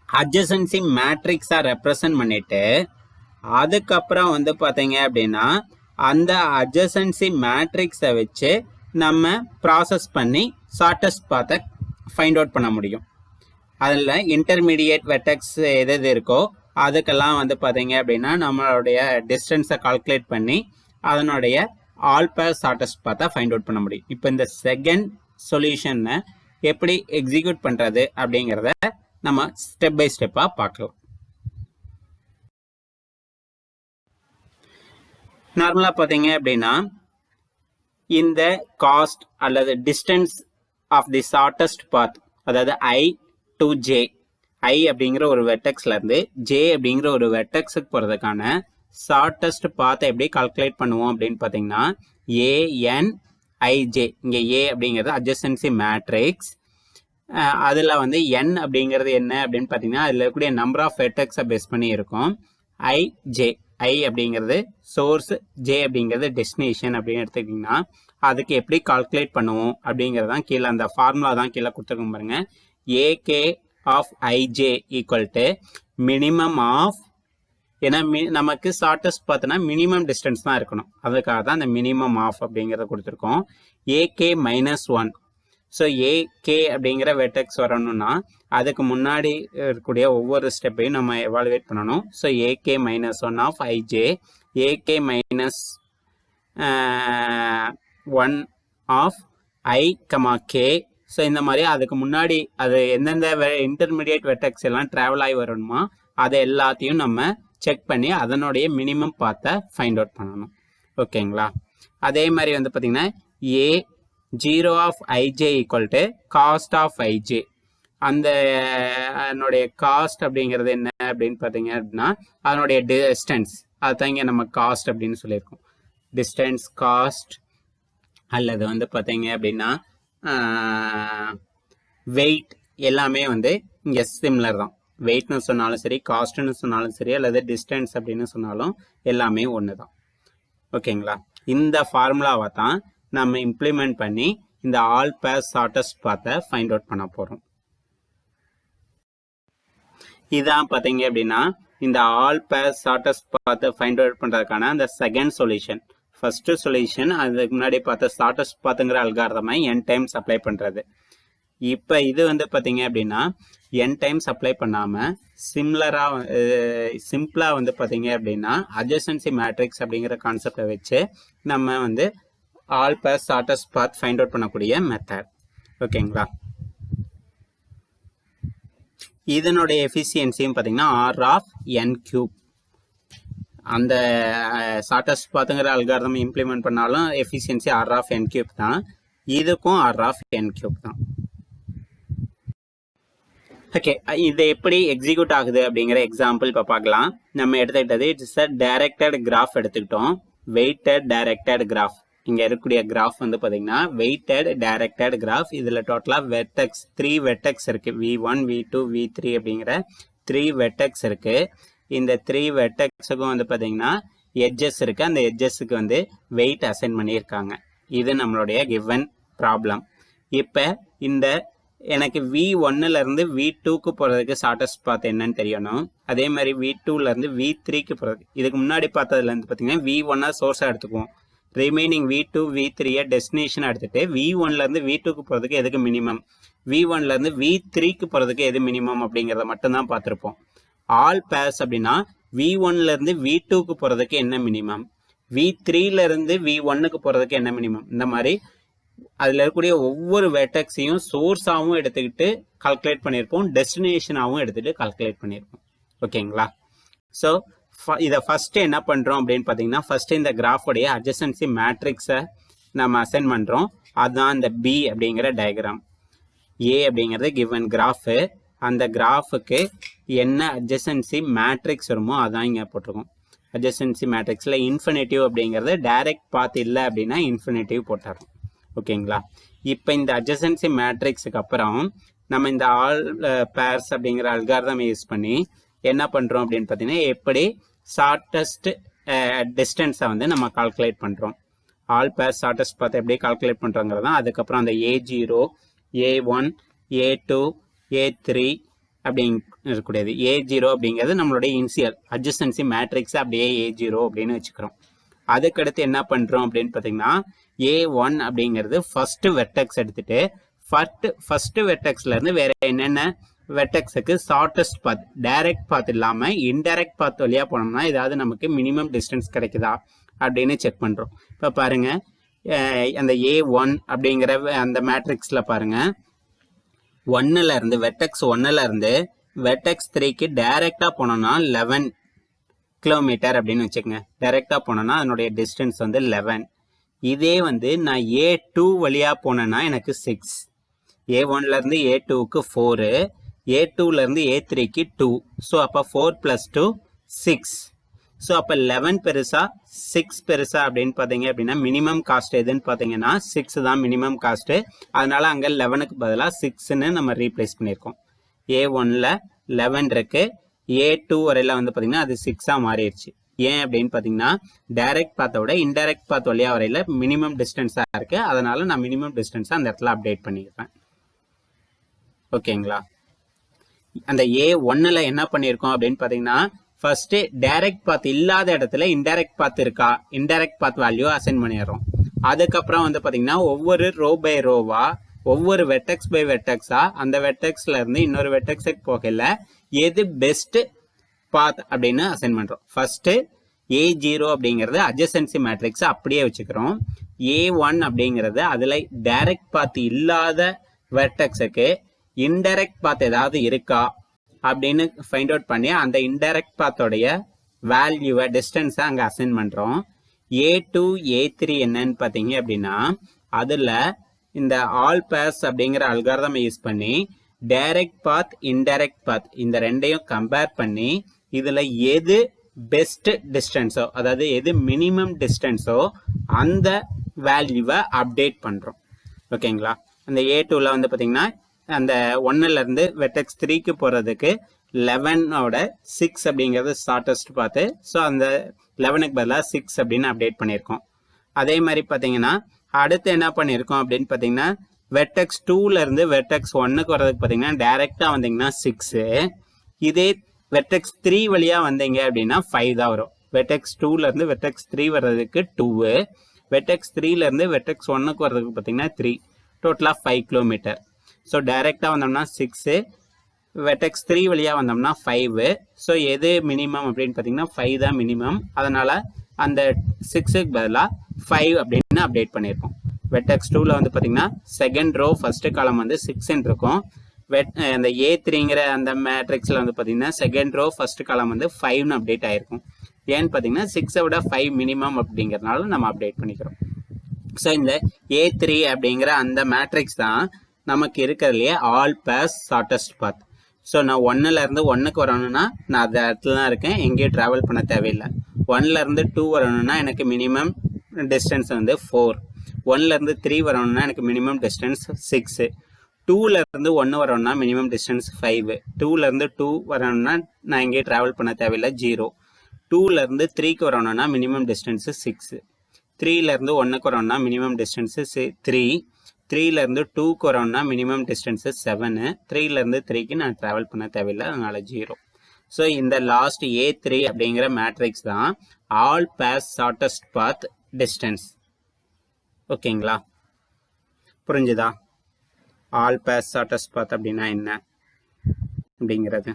அட்ஜசன்சி மேட்ரிக்ஸாக ரெப்ரசன்ட் பண்ணிவிட்டு அதுக்கப்புறம் வந்து பார்த்தீங்க அப்படின்னா அந்த அட்ஜசன்சி மேட்ரிக்ஸை வச்சு நம்ம ப்ராசஸ் பண்ணி ஷார்ட்டஸ்ட் பாத்தை ஃபைண்ட் அவுட் பண்ண முடியும். அதில் இன்டர்மீடியேட் வெர்டெக்ஸ் எது இருக்கோ அதுக்கெல்லாம் வந்து பார்த்தீங்க அப்படின்னா நம்மளுடைய டிஸ்டன்ஸை கால்குலேட் பண்ணி அதனுடைய ஆல் பேஸ் ஷார்ட்டஸ்ட் பாத்தை ஃபைண்ட் அவுட் பண்ண முடியும். இப்போ இந்த செகண்ட் சொல்யூஷனை எப்படி எக்ஸிக்யூட் பண்ணுறது அப்படிங்கிறத நம்ம ஸ்டெப் பை ஸ்டெப்பாக பார்க்கலாம். நார்மலாக பார்த்தீங்க அப்படின்னா இந்த காஸ்ட் அல்லது distance of the shortest path அதாவது i to j ஐ அப்படிங்கிற ஒரு வெர்டெக்ஸ்லேருந்து ஜே அப்படிங்கிற ஒரு வெர்டெக்ஸுக்கு போகிறதுக்கான ஷார்ட்டஸ்ட் பாத்தை எப்படி கால்குலேட் பண்ணுவோம் அப்படின்னு பார்த்தீங்கன்னா ஏஎன்ஐஜே. இங்கே ஏ அப்படிங்கிறது அட்ஜசன்சி மேட்ரிக்ஸ். அதில் வந்து என் அப்படிங்கிறது என்ன அப்படின்னு பார்த்தீங்கன்னா அதில் இருக்கக்கூடிய நம்பர் ஆஃப் வெர்டெக்ஸை பேஸ் பண்ணி இருக்கும். ஐஜே, ஐ அப்படிங்கிறது சோர்ஸ், ஜே அப்படிங்கிறது டெஸ்டினேஷன் அப்படின்னு எடுத்துக்கிட்டிங்கன்னா அதுக்கு எப்படி கால்குலேட் பண்ணுவோம் அப்படிங்கிறது தான் கீழே அந்த ஃபார்முலா தான் கீழே கொடுத்துருக்கோம் பாருங்க. AK of IJ equal to minimum of, ஏன்னா நமக்கு ஷார்ட்டஸ்ட் பார்த்தோன்னா மினிமம் டிஸ்டன்ஸ் தான் இருக்கணும், அதுக்காக தான் அந்த மினிமம் ஆஃப் அப்படிங்கிறத கொடுத்துருக்கோம். ஏகே -1. ஸோ ஏகே அப்படிங்கிற வெர்டெக்ஸ் வரணும்னா அதுக்கு முன்னாடி இருக்கக்கூடிய ஒவ்வொரு ஸ்டெப்பையும் நம்ம எவாலுவேட் பண்ணணும். So AK -1 of IJ, AK -1 of I comma K. So இந்த மாதிரி அதுக்கு முன்னாடி அது எந்தெந்த இன்டர்மீடியட் வெர்டெக்ஸ் எல்லாம் ட்ராவல் ஆகி வரணுமா அதை எல்லாத்தையும் நம்ம செக் பண்ணி அதனுடைய மினிமம் பார்த்த ஃபைண்ட் அவுட் பண்ணணும். ஓகேங்களா? அதே மாதிரி வந்து பார்த்திங்கன்னா A0 of IJ equal to cost of IJ. அந்த அதனுடைய காஸ்ட் அப்படிங்கிறது என்ன அப்படின்னு பார்த்தீங்க அப்படின்னா அதனுடைய டிஸ்டன்ஸ், அதுதான் இங்கே நம்ம காஸ்ட் அப்படின்னு சொல்லியிருக்கோம். டிஸ்டன்ஸ் காஸ்ட் அல்லது வந்து பார்த்தீங்க அப்படின்னா வெயிட் எல்லாமே வந்து இங்கே சிம்லர் தான். வெயிட்னு சொன்னாலும் சரி, காஸ்ட்னு சொன்னாலும் சரி, அல்லது டிஸ்டன்ஸ் அப்படின்னு சொன்னாலும் எல்லாமே ஒன்று தான். ஓகேங்களா? இந்த ஃபார்முலாவை தான் நம்ம இம்ப்ளிமெண்ட் பண்ணி இந்த ஆல் பேர் ஷார்ட்டஸ்ட் பாத்தை ஃபைண்ட் அவுட் பண்ண போகிறோம். இதான் பார்த்தீங்க அப்படின்னா இந்த ஆல் பேர் ஷார்ட்டஸ்ட் பாத்தை ஃபைண்ட் அவுட் பண்ணுறதுக்கான அந்த செகண்ட் சொல்யூஷன். ஃபர்ஸ்ட் சொல்யூஷன் அதுக்கு முன்னாடி பார்த்த ஷார்ட்டஸ்ட் பாத்துங்கிற அல்காரிதமை n டைம்ஸ் அப்ளை பண்ணுறது. இப்போ இது வந்து பார்த்தீங்க அப்படின்னா n டைம்ஸ் அப்ளை பண்ணாமல் சிம்பிளாக வந்து பார்த்தீங்க அப்படின்னா அட்ஜசன்சி மேட்ரிக்ஸ் அப்படிங்கிற கான்செப்டை வச்சு நம்ம வந்து ஆல் பேர் ஷார்ட்டஸ்ட் பாத் ஃபைண்ட் அவுட் பண்ணக்கூடிய மெத்தட். ஓகேங்களா? இதனுடைய எஃபிஷியன்சியும் பார்த்தீங்கன்னா R(n³). அந்த ஷார்ட்டஸ்ட் பாத்துங்கிற அல்காரிதம் இம்ப்ளிமெண்ட் பண்ணாலும் எஃபிஷியன்சி R(n³) தான், இதுக்கும் R(n³) தான். ஓகே, இது எப்படி எக்ஸிக்யூட் ஆகுது அப்படிங்கிற எக்ஸாம்பிள் இப்போ பார்க்கலாம். நம்ம எடுத்துக்கிட்டது இட்ஸ் அ டைரக்டட் கிராஃப் எடுத்துக்கிட்டோம். Weighted directed graph. இங்கே இருக்கக்கூடிய கிராஃப் வந்து பார்த்தீங்கன்னா வெயிட்டட் டைரக்டட் கிராஃப். இதில் டோட்டலாக வெர்டெக்ஸ் 3 வெர்டெக்ஸ் இருக்குது. V1, V2, V3 அப்படிங்கிற 3 வெர்டெக்ஸ் இருக்குது. இந்த 3 வெர்டெக்ஸுக்கும் வந்து பார்த்தீங்கன்னா எட்ஜஸ் இருக்குது. அந்த எட்ஜஸுக்கு வந்து வெயிட் அசைன் பண்ணியிருக்காங்க. இது நம்மளுடைய கிவன் ப்ராப்ளம். இப்போ இந்த எனக்கு V1லேருந்து V2க்கு போகிறதுக்கு ஷார்ட்டஸ்ட் பாத் என்னன்னு தெரியணும். அதே மாதிரி V2லேருந்து V3க்கு போகிறது. இதுக்கு முன்னாடி பார்த்ததுலேருந்து பார்த்தீங்கன்னா V1 சோர்ஸாக எடுத்துக்குவோம். ரிமைனிங் V2, V3 டெஸ்டினேஷன் எடுத்துகிட்டு V1லேருந்து V2க்கு போகிறதுக்கு எதுக்கு மினிமம், V1லேருந்து V3க்கு போகிறதுக்கு எது மினிமம் அப்படிங்கிறத மட்டும்தான் பார்த்துருப்போம். ஆல் பேர்ஸ் அப்படின்னா V1லேருந்து V2க்கு போகிறதுக்கு என்ன மினிமம், V3லேருந்து V1க்கு போகிறதுக்கு என்ன மினிமம், இந்த மாதிரி அதில் இருக்கக்கூடிய ஒவ்வொரு வெர்டெக்ஸையும் சோர்ஸாகவும் எடுத்துக்கிட்டு கால்குலேட் பண்ணியிருப்போம், டெஸ்டினேஷனாகவும் எடுத்துகிட்டு கால்குலேட் பண்ணியிருப்போம். ஓகேங்களா? ஸோ இதை ஃபஸ்ட்டு என்ன பண்ணுறோம் அப்படின்னு பார்த்தீங்கன்னா ஃபஸ்ட்டு இந்த கிராஃபோடைய அட்ஜசன்சி மேட்ரிக்ஸை நம்ம அசைன் பண்ணுறோம். அதுதான் இந்த B அப்படிங்கிற டயக்ராம். A அப்படிங்கிறது கிவன் கிராஃபு. அந்த கிராஃபுக்கு என்ன அட்ஜசன்சி மேட்ரிக்ஸ் வருமோ அதான் இங்கே போட்டிருக்கோம். அட்ஜசன்சி மேட்ரிக்ஸில் இன்ஃபினிட்டிவ் அப்படிங்கிறது டைரக்ட் பாத் இல்லை அப்படின்னா இன்ஃபினிட்டிவ் போட்டுறோம். ஓகேங்களா? இப்போ இந்த அட்ஜசன்சி மேட்ரிக்ஸுக்கு அப்புறம் நம்ம இந்த ஆல் பேர்ஸ் அப்படிங்கிற அல்காரிதம் யூஸ் பண்ணி என்ன பண்ணுறோம் அப்படின்னு பார்த்தீங்கன்னா எப்படி ஷார்ட்டஸ்ட் டிஸ்டன்ஸை வந்து நம்ம கால்குலேட் பண்ணுறோம். ஆல் பேர் ஷார்ட்டஸ்ட் பார்த்து எப்படி கால்குலேட் பண்ணுறோங்கிறது தான். அதுக்கப்புறம் அந்த A0, A1, A2, A3 அப்படிங்க இருக்கக்கூடியது. A0 அப்படிங்கிறது நம்மளுடைய இனிஷியல் அட்ஜசன்சி மேட்ரிக்ஸ், அப்படியே A0 அப்படின்னு வச்சுக்கிறோம். அதுக்கடுத்து என்ன பண்ணுறோம் அப்படின்னு பார்த்தீங்கன்னா A1 அப்படிங்கிறது ஃபஸ்ட்டு வெர்டெக்ஸ் எடுத்துகிட்டு ஃபஸ்ட்டு வெர்டெக்ஸ்லேருந்து வேறு என்னென்ன வெர்டெக்ஸுக்கு ஷார்ட்டஸ்ட் பாத், டைரக்ட் பாத் இல்லாமல் இன்டைரக்ட் பாத் வழியாக போனோம்னா ஏதாவது நமக்கு மினிமம் டிஸ்டன்ஸ் கிடைக்குதா அப்படின்னு செக் பண்ணுறோம். இப்போ பாருங்கள், அந்த A1 அப்படிங்கிற அந்த மேட்ரிக்ஸில் பாருங்கள், 1லேருந்து வெர்டெக்ஸ் 1லேருந்து வெர்டெக்ஸ் 3க்கு டைரெக்டாக போனோம்னா 11 கிலோமீட்டர் அப்படின்னு வச்சுக்கோங்க. டைரெக்டாக போனோன்னா அதனுடைய டிஸ்டன்ஸ் வந்து 11. இதே வந்து நான் A2 வழியாக போனேன்னா எனக்கு 6. A1லேருந்து A2க்கு 4, A2லேருந்து A3க்கு 2. ஸோ அப்போ 4 + 2 6. ஸோ அப்போ 11 பெருசா 6 பெருசா அப்படின்னு பார்த்தீங்க அப்படின்னா மினிமம் காஸ்ட் எதுன்னு பார்த்தீங்கன்னா 6 தான் மினிமம் காஸ்ட்டு. அதனால அங்கே 11க்கு பதிலாக 6ன்னு நம்ம ரீப்ளேஸ் பண்ணியிருக்கோம். A1ல் 11 இருக்கு, A2 வரையில் வந்து பார்த்தீங்கன்னா அது 6ஆக மாறிடுச்சு. ஏன் அப்படின்னு பார்த்தீங்கன்னா டைரக்ட் பாத்தை விட இன்டைரக்ட் பாத் வழியாக வரையில் மினிமம் டிஸ்டன்ஸாக இருக்குது. அதனால நான் மினிமம் டிஸ்டன்ஸை அந்த இடத்துல அப்டேட் பண்ணிக்கிறேன். ஓகேங்களா? அந்த A1ல் என்ன பண்ணியிருக்கோம் அப்படின்னு பார்த்தீங்கன்னா ஃபர்ஸ்ட் டைரக்ட் பாத் இல்லாத இடத்துல இன்டைரக்ட் பாத் இருக்கா, இன்டைரக்ட் பாத் வேல்யூ அசைன் பண்ணிடுறோம். அதுக்கப்புறம் வந்து பார்த்தீங்கன்னா ஒவ்வொரு ரோ பை ரோவா ஒவ்வொரு வெர்டெக்ஸ் பை வெர்டெக்ஸா அந்த வெர்டெக்ஸ்ல இருந்து இன்னொரு வெர்டெக்ஸுக்கு போகல எது பெஸ்ட் பாத் அப்படின்னு அசைன் பண்றோம். ஃபர்ஸ்ட் A0 அப்படிங்கிறது அட்ஜசன்சி மேட்ரிக்ஸ் அப்படியே வச்சுக்கிறோம். A1 அப்படிங்கிறது அதுல டைரக்ட் பாத் இல்லாத வெர்டெக்ஸுக்கு இன்டைரக்ட் பாத் ஏதாவது இருக்கா அப்படின்னு ஃபைண்ட் அவுட் பண்ணி அந்த இன்டைரக்ட் பாத்தோடைய வேல்யூவை டிஸ்டன்ஸை அங்கே அசைன் பண்ணுறோம். A2 A3 என்னன்னு பார்த்தீங்க அப்படின்னா அதில் இந்த ஆல் பேர்ஸ் அப்படிங்கிற அல்காரிதமை யூஸ் பண்ணி டைரக்ட் பாத் இன்டைரக்ட் பாத் இந்த ரெண்டையும் கம்பேர் பண்ணி இதில் எது பெஸ்ட் டிஸ்டன்ஸோ அதாவது எது மினிமம் டிஸ்டன்ஸோ அந்த வேல்யூவை அப்டேட் பண்ணுறோம். ஓகேங்களா? அந்த A2ல வந்து பார்த்தீங்கன்னா அந்த 1லேருந்து வெர்டெக்ஸ் 3க்கு போகிறதுக்கு 11ஓட 6 அப்படிங்கிறது ஷார்ட்டஸ்ட் பார்த்து. ஸோ அந்த 11க்கு பதிலாக 6 அப்படின்னு அப்டேட் பண்ணியிருக்கோம். அதே மாதிரி பார்த்தீங்கன்னா அடுத்து என்ன பண்ணியிருக்கோம் அப்படின்னு பார்த்தீங்கன்னா வெர்டெக்ஸ் 2லேருந்து வெர்டெக்ஸ் 1க்கு வர்றதுக்கு பார்த்தீங்கன்னா டைரெக்டாக வந்தீங்கன்னா 6. இதே வெர்டெக்ஸ் 3 வழியாக வந்தீங்க அப்படின்னா 5 தான் வரும். வெர்டெக்ஸ் 2லேருந்து வெர்டெக்ஸ் 3 வர்றதுக்கு 2, வெர்டெக்ஸ் 3லேருந்து வெர்டெக்ஸ் 1க்கு வர்றதுக்கு பார்த்தீங்கன்னா 3, டோட்டலாக 5 கிலோமீட்டர். ஸோ டைரெக்டாக வந்தோம்னா 6, வெர்டெக்ஸ் 3 வழியாக வந்தோம்னா 5. ஸோ எது மினிமம் அப்படின்னு பார்த்தீங்கன்னா 5 தான் மினிமம். அதனால் அந்த 6க்கு பதிலாக 5 அப்படின்னு அப்டேட் பண்ணியிருக்கோம். வெர்டெக்ஸ் 2ல் வந்து பார்த்தீங்கன்னா செகண்ட் ரோ ஃபர்ஸ்ட் காலம் வந்து 6ன்னு இருக்கும். அந்த A3ங்கிற அந்த மேட்ரிக்ஸில் வந்து பார்த்தீங்கன்னா செகண்ட் ரோ ஃபர்ஸ்ட் காலம் வந்து 5ன்னு அப்டேட் ஆகிருக்கும். ஏன்னு பார்த்தீங்கன்னா 6ஐ விட 5 மினிமம் அப்படிங்கிறதுனால நம்ம அப்டேட் பண்ணிக்கிறோம். ஸோ இந்த A3 அப்படிங்கிற அந்த மேட்ரிக்ஸ் தான் நமக்கு இருக்கிறதுலையே all pairs shortest path. So நான் 1லேருந்து 1க்கு வரணும்னா நான் அந்த இடத்துல தான் இருக்கேன், எங்கேயும் ட்ராவல் பண்ண தேவையில்லை. 1லேருந்து 2 வரணும்னா எனக்கு மினிமம் டிஸ்டன்ஸ் வந்து 4. 1லேருந்து 3 வரணும்னா எனக்கு மினிமம் டிஸ்டன்ஸ் 6. 2லேருந்து 1 வரணும்னா மினிமம் டிஸ்டன்ஸ் 5. 2லேருந்து 2 வரணும்னா நான் எங்கேயும் ட்ராவல் பண்ண தேவையில்லை, 0. 2லேருந்து 3க்கு வரணும்னா மினிமம் டிஸ்டன்ஸு 6. 3லேருந்து 1க்கு வரணும்னா மினிமம் டிஸ்டன்ஸு 3. 3லேருந்து 2க்கு வரோம்னா மினிமம் டிஸ்டன்ஸு 7. 3லேருந்து 3க்கு நான் ட்ராவல் பண்ண தேவையில்லை, அதனால 0. ஸோ இந்த லாஸ்ட் A3 அப்படிங்கிற மேட்ரிக்ஸ் தான் all pairs shortest path distance. ஓகேங்களா? புரிஞ்சுதா? ஆல் பேர்ஸ் ஷார்ட்டஸ்ட் பாத் அப்படின்னா என்ன அப்படிங்கிறது.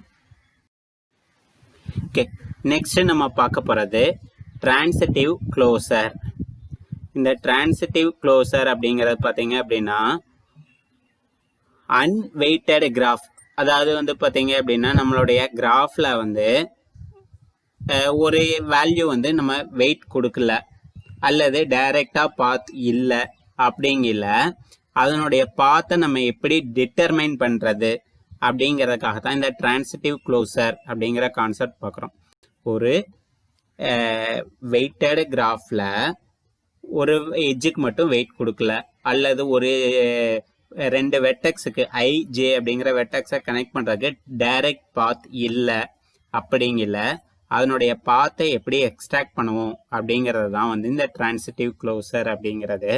ஓகே, நெக்ஸ்ட் நம்ம பார்க்க போகிறது ட்ரான்சிட்டிவ் க்ளோசர். இந்த ட்ரான்சிட்டிவ் க்ளோசர் அப்படிங்கிறது பார்த்தீங்க அப்படின்னா அன்வெயிட்டட் கிராஃப். அதாவது வந்து பார்த்தீங்க அப்படின்னா நம்மளுடைய கிராஃபில் வந்து ஒரு வேல்யூ வந்து நம்ம வெயிட் கொடுக்கல அல்லது டைரெக்டாக பாத் இல்லை அப்படிங்கல அதனுடைய பாத்தை நம்ம எப்படி டிட்டர்மைன் பண்ணுறது அப்படிங்கிறதுக்காக தான் இந்த ட்ரான்சிட்டிவ் க்ளோசர் அப்படிங்கிற கான்செப்ட் பார்க்குறோம். ஒரு வெயிட்டட் கிராஃபில் ஒரு எட்ஜுக்கு மட்டும் வெயிட் கொடுக்கல அல்லது ஒரு 2 வெர்டெக்ஸுக்கு IJ அப்படிங்கிற வெர்டெக்ஸை கனெக்ட் பண்ணுறதுக்கு டைரக்ட் பாத் இல்லை அப்படிங்கல அதனுடைய பாத்தை எப்படி எக்ஸ்ட்ராக்ட் பண்ணுவோம் அப்படிங்கிறது தான் வந்து இந்த ட்ரான்சிட்டிவ் க்ளோசர் அப்படிங்கிறது.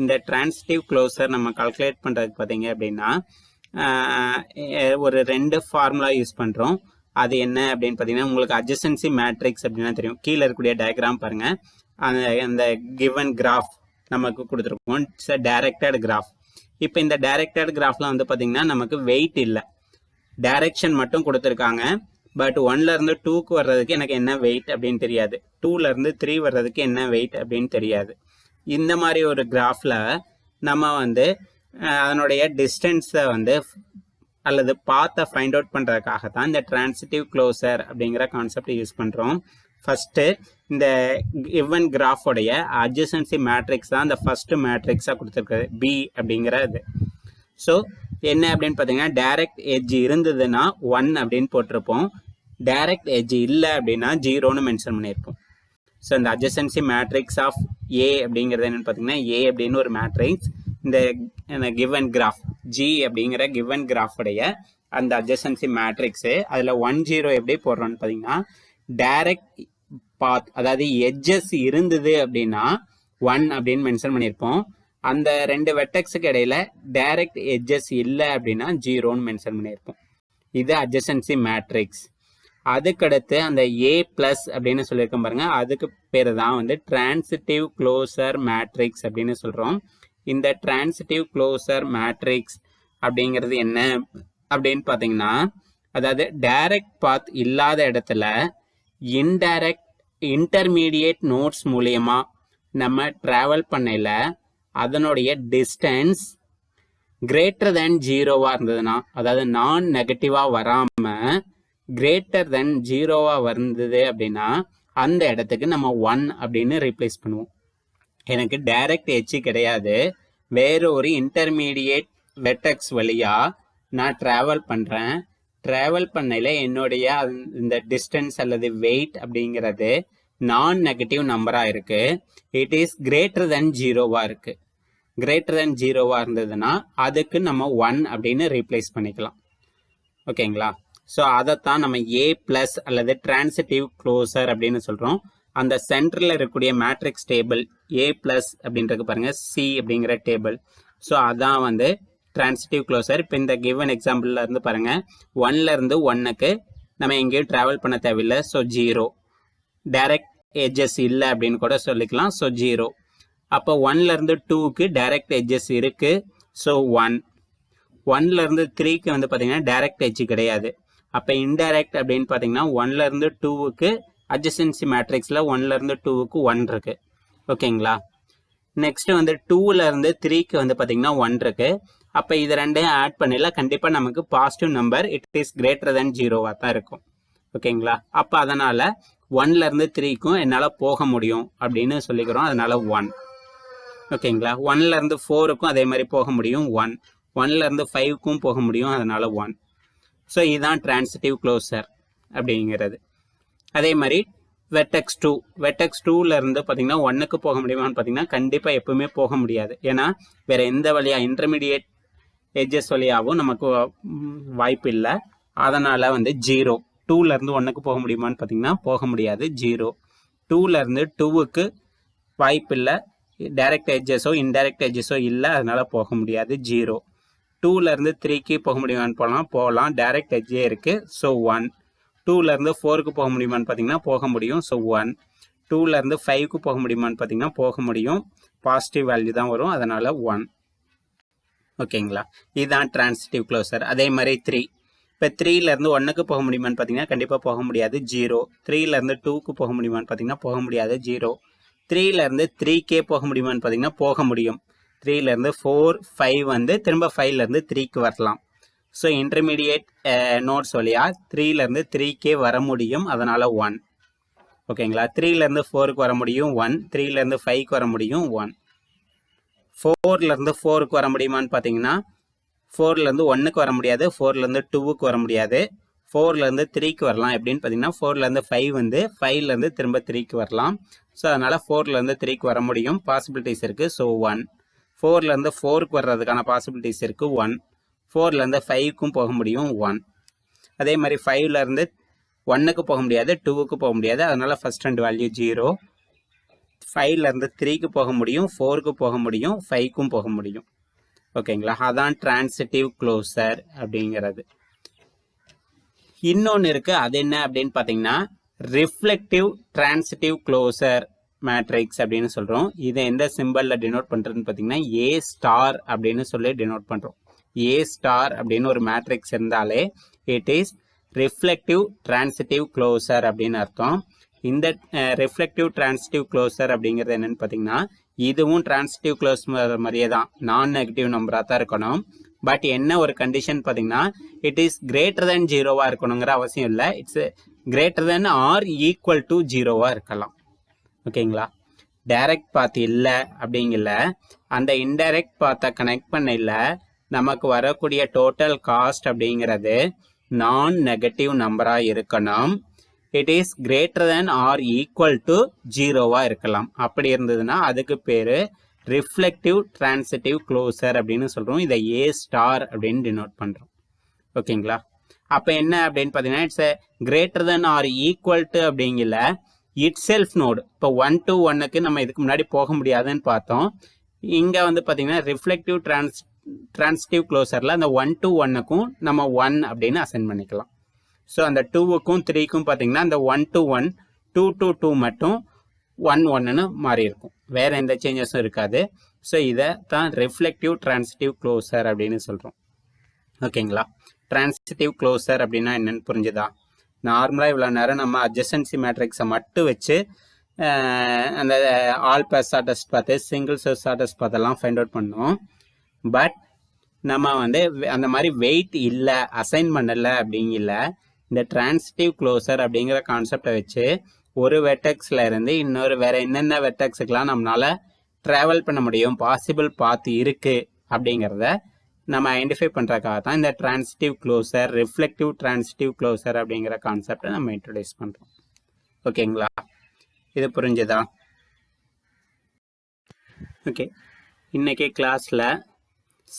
இந்த ட்ரான்சிட்டிவ் க்ளோசர் நம்ம கால்குலேட் பண்ணுறதுக்கு பார்த்தீங்க அப்படின்னா ஒரு 2 ஃபார்முலா யூஸ் பண்ணுறோம். அது என்ன அப்படின்னு பார்த்தீங்கன்னா உங்களுக்கு அட்ஜசன்சி மேட்ரிக்ஸ் அப்படின்னா தெரியும். கீழே இருக்கக்கூடிய டயக்ராம் பாருங்கள். அந்த கிவன் கிராஃப் நமக்கு கொடுத்துருக்கோம். It's a directed graph. இப்போ இந்த டைரக்டட் கிராஃப்ல வந்து பார்த்தீங்கன்னா நமக்கு வெயிட் இல்லை, டைரக்ஷன் மட்டும் கொடுத்துருக்காங்க. பட் 1லேருந்து 2க்கு வர்றதுக்கு எனக்கு என்ன வெயிட் அப்படின்னு தெரியாது, 2லேருந்து 3 வர்றதுக்கு என்ன வெயிட் அப்படின்னு தெரியாது. இந்த மாதிரி ஒரு கிராஃபில் நம்ம வந்து அதனுடைய டிஸ்டன்ஸை வந்து அல்லது பாத்தை ஃபைண்ட் அவுட் பண்ணுறதுக்காக தான் இந்த ட்ரான்சிட்டிவ் க்ளோசர் அப்படிங்கிற கான்செப்ட் யூஸ் பண்ணுறோம். ஃபஸ்ட்டு இந்த கிவன் கிராஃபோடைய அட்ஜசன்சி மேட்ரிக்ஸ் தான் இந்த ஃபர்ஸ்ட் மேட்ரிக்ஸாக கொடுத்துருக்குது B அப்படிங்கிற இது. ஸோ என்ன அப்படின்னு பார்த்தீங்கன்னா டைரக்ட் எட்ஜ் இருந்ததுன்னா 1 அப்படின்னு போட்டிருப்போம். டைரக்ட் எட்ஜ் இல்லை அப்படின்னா 0ன்னு மென்ஷன் பண்ணியிருப்போம். ஸோ இந்த அட்ஜசன்சி மேட்ரிக்ஸ் ஆஃப் ஏ அப்படிங்கிறது என்னென்னு பார்த்தீங்கன்னா ஏ அப்படின்னு ஒரு மேட்ரிக்ஸ், இந்த கிவன் கிராஃப் ஜி அப்படிங்கிற கிவன் கிராஃபுடைய அந்த அட்ஜசன்சி மேட்ரிக்ஸு அதில் 1 0 எப்படி போடுறோன்னு பார்த்தீங்கன்னா டைரக்ட் பாத், அதாவது எட்ஜஸ் இருந்தது அப்படின்னா 1 அப்படின்னு மென்ஷன் பண்ணியிருப்போம். அந்த ரெண்டு வெர்டெக்ஸுக்கு இடையில டைரக்ட் எட்ஜஸ் இல்லை அப்படின்னா 0ன்னு மென்ஷன் பண்ணியிருப்போம். இது அட்ஜசன்சி மேட்ரிக்ஸ். அதுக்கடுத்து அந்த ஏ பிளஸ் அப்படின்னு சொல்லியிருக்கோம் பாருங்க, அதுக்கு பேர் தான் வந்து டிரான்சிட்டிவ் க்ளோசர் மேட்ரிக்ஸ் அப்படின்னு சொல்கிறோம். இந்த டிரான்சிட்டிவ் க்ளோசர் மேட்ரிக்ஸ் அப்படிங்கிறது என்ன அப்படின்னு பார்த்தீங்கன்னா, அதாவது டைரக்ட் பாத் இல்லாத இடத்துல இன்டைரக்ட் இன்டர்மீடியேட் நோட்ஸ் மூலயமா நம்ம ட்ராவல் பண்ணல அதனுடைய டிஸ்டன்ஸ் கிரேட்டர் தேன் 0வாக இருந்ததுன்னா, அதாவது நான் நெகட்டிவாக வராமல் கிரேட்டர் தென் 0வா வந்தது அப்படின்னா அந்த இடத்துக்கு நம்ம 1 அப்படின்னு ரீப்ளேஸ் பண்ணுவோம். எனக்கு டைரக்ட் எட்ஜ் கிடையாது, வேற ஒரு இன்டர்மீடியேட் வெர்டெக்ஸ் வழியா நான் ட்ராவல் பண்ணுறேன். ட்ராவல் பண்ணல என்னுடைய இந்த டிஸ்டன்ஸ் அல்லது வெயிட் அப்படிங்கிறது நான் நெகட்டிவ் நம்பராக இருக்கு. இட் இஸ் கிரேட்டர் தென் 0வா இருக்கு. கிரேட்டர் தென் 0வா இருந்ததுன்னா அதுக்கு நம்ம 1 அப்படின்னு ரீப்ளேஸ் பண்ணிக்கலாம். ஓகேங்களா? ஸோ அதைத்தான் நம்ம ஏ பிளஸ் அல்லது டிரான்சிட்டிவ் க்ளோசர் அப்படின்னு சொல்கிறோம். அந்த சென்டரில் இருக்கக்கூடிய மேட்ரிக்ஸ் டேபிள் ஏ பிளஸ் அப்படின்றது பாருங்க, சி அப்படிங்கிற டேபிள். ஸோ அதான் வந்து டிரான்சிட்டிவ் க்ளோசர். இப்போ இந்த கிவன் எக்ஸாம்பிளில் இருந்து பாருங்க, 1லேருந்து 1க்கு நம்ம எங்கேயும் ட்ராவல் பண்ண தேவையில்லை. ஸோ 0 டைரக்ட் எட்ஜஸ் இல்லை அப்படின்னு கூட சொல்லிக்கலாம். ஸோ 0. அப்போ 1லேருந்து 2க்கு டைரக்ட் எட்ஜஸ் இருக்குது. ஸோ 1. 1லேருந்து 3க்கு வந்து பார்த்தீங்கன்னா டைரக்ட் எட்ஜ் கிடையாது. அப்போ இன்டைரக்ட் அப்படின்னு பார்த்தீங்கன்னா 1லேருந்து 2க்கு அட்ஜசன்சி மேட்ரிக்ஸில் 1லேருந்து 2க்கு 1 இருக்குது. ஓகேங்களா? நெக்ஸ்ட் வந்து 2லேருந்து 3க்கு வந்து பார்த்தீங்கன்னா 1 இருக்குது. அப்போ இது ரெண்டையும் ஆட் பண்ணல கண்டிப்பாக நமக்கு positive number it is greater than 0வாக தான் இருக்கும். ஓகேங்களா? அப்போ அதனால் 1லேருந்து 3க்கும் என்னால் போக முடியும் அப்படின்னு சொல்லிக்கிறோம். அதனால 1. ஓகேங்களா? 1லேருந்து 4க்கும் அதே மாதிரி போக முடியும் 1. 1லேருந்து 5க்கும் போக முடியும், அதனால 1. ஸோ இதுதான் டிரான்சிட்டிவ் க்ளோசர் அப்படிங்கிறது. அதே மாதிரி வெர்டெக்ஸ் 2, வெர்டெக்ஸ் 2லேருந்து பார்த்தீங்கன்னா 1க்கு போக முடியுமான்னு பார்த்தீங்கன்னா கண்டிப்பாக எப்பவுமே போக முடியாது. ஏன்னா வேறு எந்த வழியாக இன்டர்மீடியேட் எட்ஜஸ் வழியாகவும் நமக்கு வாய்ப்பு இல்லை. அதனால் வந்து 0. 2லேருந்து 1க்கு போக முடியுமான்னு பார்த்தீங்கன்னா போக முடியாது, 0. 2லேருந்து 2க்கு வாய்ப்பு இல்லை, டைரக்ட் எட்ஜஸோ இன்டைரக்ட் எட்ஜஸோ இல்லை, அதனால் போக முடியாது, 0. 2லேருந்து 3க்கு போக முடியுமான்னு போகலாம், டைரக்ட் எட்ஜே இருக்குது. ஸோ 1. 2லேருந்து 4க்கு போக முடியுமான்னு பார்த்தீங்கன்னா போக முடியும். ஸோ 1. 2லேருந்து 5க்கு போக முடியுமான்னு பார்த்தீங்கன்னா போக முடியும், பாசிட்டிவ் வேல்யூ தான் வரும், அதனால் 1. ஓகேங்களா? இதுதான் டிரான்சிட்டிவ் க்ளோசர். அதே மாதிரி 3. இப்போ 3லேருந்து 1க்கு போக முடியுமான்னு பார்த்தீங்கன்னா கண்டிப்பாக போக முடியாது, 0. 3லேருந்து 2க்கு போக முடியுமான்னு பார்த்தீங்கன்னா போக முடியாது, 0. 3லேருந்து 3K போக முடியுமான்னு பார்த்தீங்கன்னா போக முடியும். 3லேருந்து 4, 5 வந்து திரும்ப 5லேருந்து 3க்கு வரலாம். ஸோ இன்டர்மீடியேட் நோட்ஸ் வழியாக 3லேருந்து 3K வர முடியும், அதனால் 1. ஓகேங்களா? 3லேருந்து 4க்கு வர முடியும் 1, 3லேருந்து 5க்கு வர முடியும் 1. 4லேருந்து 4க்கு வர முடியுமான்னு பார்த்தீங்கன்னா 4லேருந்து 1க்கு வர முடியாது, 4லேருந்து 2க்கு வர முடியாது, 4லேருந்து 3க்கு வரலாம். எப்படின்னு பார்த்தீங்கன்னா 4லேருந்து 5 வந்து 5லேருந்து திரும்ப 3க்கு வரலாம். ஸோ அதனால் 4லேருந்து 3க்கு வர முடியும், பாசிபிலிட்டிஸ் இருக்குது. ஸோ 1. 4லேருந்து 4க்கு வர்றதுக்கான பாசிபிலிட்டிஸ் இருக்குது 1. 4லேருந்து 5க்கும் போக முடியும் 1. அதே மாதிரி 5லேருந்து 1க்கு போக முடியாது, 2க்கு போக முடியாது, அதனால் ஃபஸ்ட் 2 வேல்யூ 0. 5லேருந்து 3க்கு போக முடியும், 4க்கு போக முடியும், 5க்கும் போக முடியும். ஓகேங்களா? அதான் டிரான்சிட்டிவ் க்ளோசர் அப்படிங்கிறது. இன்னொன்று இருக்குது, அது என்ன அப்படின்னு பார்த்தீங்கன்னா ரிஃப்ளெக்டிவ் டிரான்சிட்டிவ் க்ளோசர் மேட்ரிக்ஸ் அப்படின்னு சொல்கிறோம். இதை எந்த சிம்பிளில் டினோட் பண்ணுறதுன்னு பார்த்தீங்கன்னா ஏ ஸ்டார் அப்படின்னு சொல்லி டினோட் பண்ணுறோம். ஏ ஸ்டார் அப்படின்னு ஒரு மேட்ரிக்ஸ் இருந்தாலே it is reflective transitive closure அப்படின்னு அர்த்தம். இந்த ரிஃப்ளெக்டிவ் டிரான்சிட்டிவ் க்ளோசர் அப்படிங்கிறது என்னென்னு பார்த்தீங்கன்னா இதுவும் டிரான்சிட்டிவ் க்ளோசர் மாதிரியே தான், நான் நெகட்டிவ் நம்பராக தான் இருக்கணும். பட் என்ன ஒரு கண்டிஷன் பார்த்தீங்கன்னா இட் இஸ் கிரேட்டர் தென் 0வாக இருக்கணுங்கிற அவசியம் இல்லை, it's greater than or equal to 0வாக இருக்கலாம். ஓகேங்களா? டைரக்ட் பாத் இல்லை அப்படிங்கல, அந்த இன்டைரக்ட் பாத்தை கனெக்ட் பண்ண இல்லை நமக்கு வரக்கூடிய டோட்டல் காஸ்ட் அப்படிங்கிறது நான் நெகட்டிவ் நம்பராக இருக்கணும். It is greater than or equal to 0வாக இருக்கலாம். அப்படி இருந்ததுன்னா அதுக்கு பேர் ரிஃப்ளெக்டிவ் டிரான்சிட்டிவ் க்ளோசர் அப்படின்னு சொல்கிறோம். இதை A ஸ்டார் அப்படின்னு டினோட் பண்ணுறோம். ஓகேங்களா? அப்போ என்ன அப்படின்னு பார்த்தீங்கன்னா it's greater than or equal to அப்படிங்கல இட் செல்ஃப் நோடு. இப்போ 1 to 1க்கு நம்ம இதுக்கு முன்னாடி போக முடியாதுன்னு பார்த்தோம். இங்கே வந்து பார்த்தீங்கன்னா ரிஃப்ளெக்டிவ் டிரான்சிட்டிவ் க்ளோசரில் அந்த 1 to 1க்கும் நம்ம 1 அப்படின்னு அசைன் பண்ணிக்கலாம். ஸோ அந்த 2க்கும் 3க்கும் பார்த்தீங்கன்னா அந்த 1 to 1, 2 to 2 மட்டும் 1 1ன்னு மாறி இருக்கும். வேறு எந்த சேஞ்சஸும் இருக்காது. ஸோ இதை தான் ரிஃப்ளெக்டிவ் டிரான்சிட்டிவ் க்ளோசர் அப்படின்னு சொல்கிறோம். ஓகேங்களா? டிரான்சிட்டிவ் க்ளோசர் அப்படின்னா என்னன்னு புரிஞ்சுதா? நார்மலாக இவ்வளோ நேரம் நம்ம அட்ஜசன்சி மேட்ரிக்ஸை மட்டும் வச்சு அந்த ஆல் பாஸ் ஷார்ட்டஸ்ட் பார்த்து சிங்கிள் சோர்ஸ் ஷார்ட்டஸ்ட் பார்த்தெல்லாம் ஃபைண்ட் அவுட் பண்ணோம். பட் நம்ம வந்து அந்த மாதிரி வெயிட் இல்லை, அசைன் பண்ணலை அப்படிங்கல இந்த டிரான்சிட்டிவ் க்ளோசர் அப்படிங்கிற கான்செப்டை வச்சு ஒரு வெர்டெக்ஸில் இருந்து இன்னொரு வேறு என்னென்ன வெர்டெக்ஸுக்கெலாம் நம்மளால் ட்ராவல் பண்ண முடியும், பாசிபிள் பாத் இருக்குது அப்படிங்கிறத நம்ம ஐடென்டிஃபை பண்ணுறதுக்காக தான் இந்த transitive closure, reflective transitive closure அப்படிங்கிற கான்செப்டை நம்ம இன்ட்ரடியூஸ் பண்ணுறோம். ஓகேங்களா? இது புரிஞ்சுதா? ஓகே, இன்றைக்கி கிளாஸில்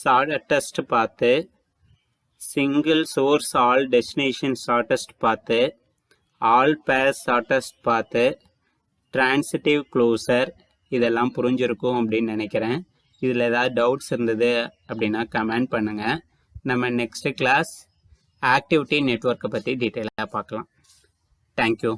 ஷார்ட்டஸ்ட் பார்த்து, single source all destination shortest பார்த்து, ஆல் பேஸ் ஷார்ட்டஸ்ட் பார்த்து, டிரான்சிட்டிவ் க்ளோசர் இதெல்லாம் புரிஞ்சிருக்கும் அப்படின்னு நினைக்கிறேன். இதில் ஏதாவது டவுட்ஸ் இருந்தது அப்படின்னா கமெண்ட் பண்ணுங்கள். நம்ம நெக்ஸ்ட் கிளாஸ் ஆக்டிவிட்டி நெட்வொர்க்கை பற்றி டீட்டெயிலாக பார்க்கலாம். தேங்க்யூ.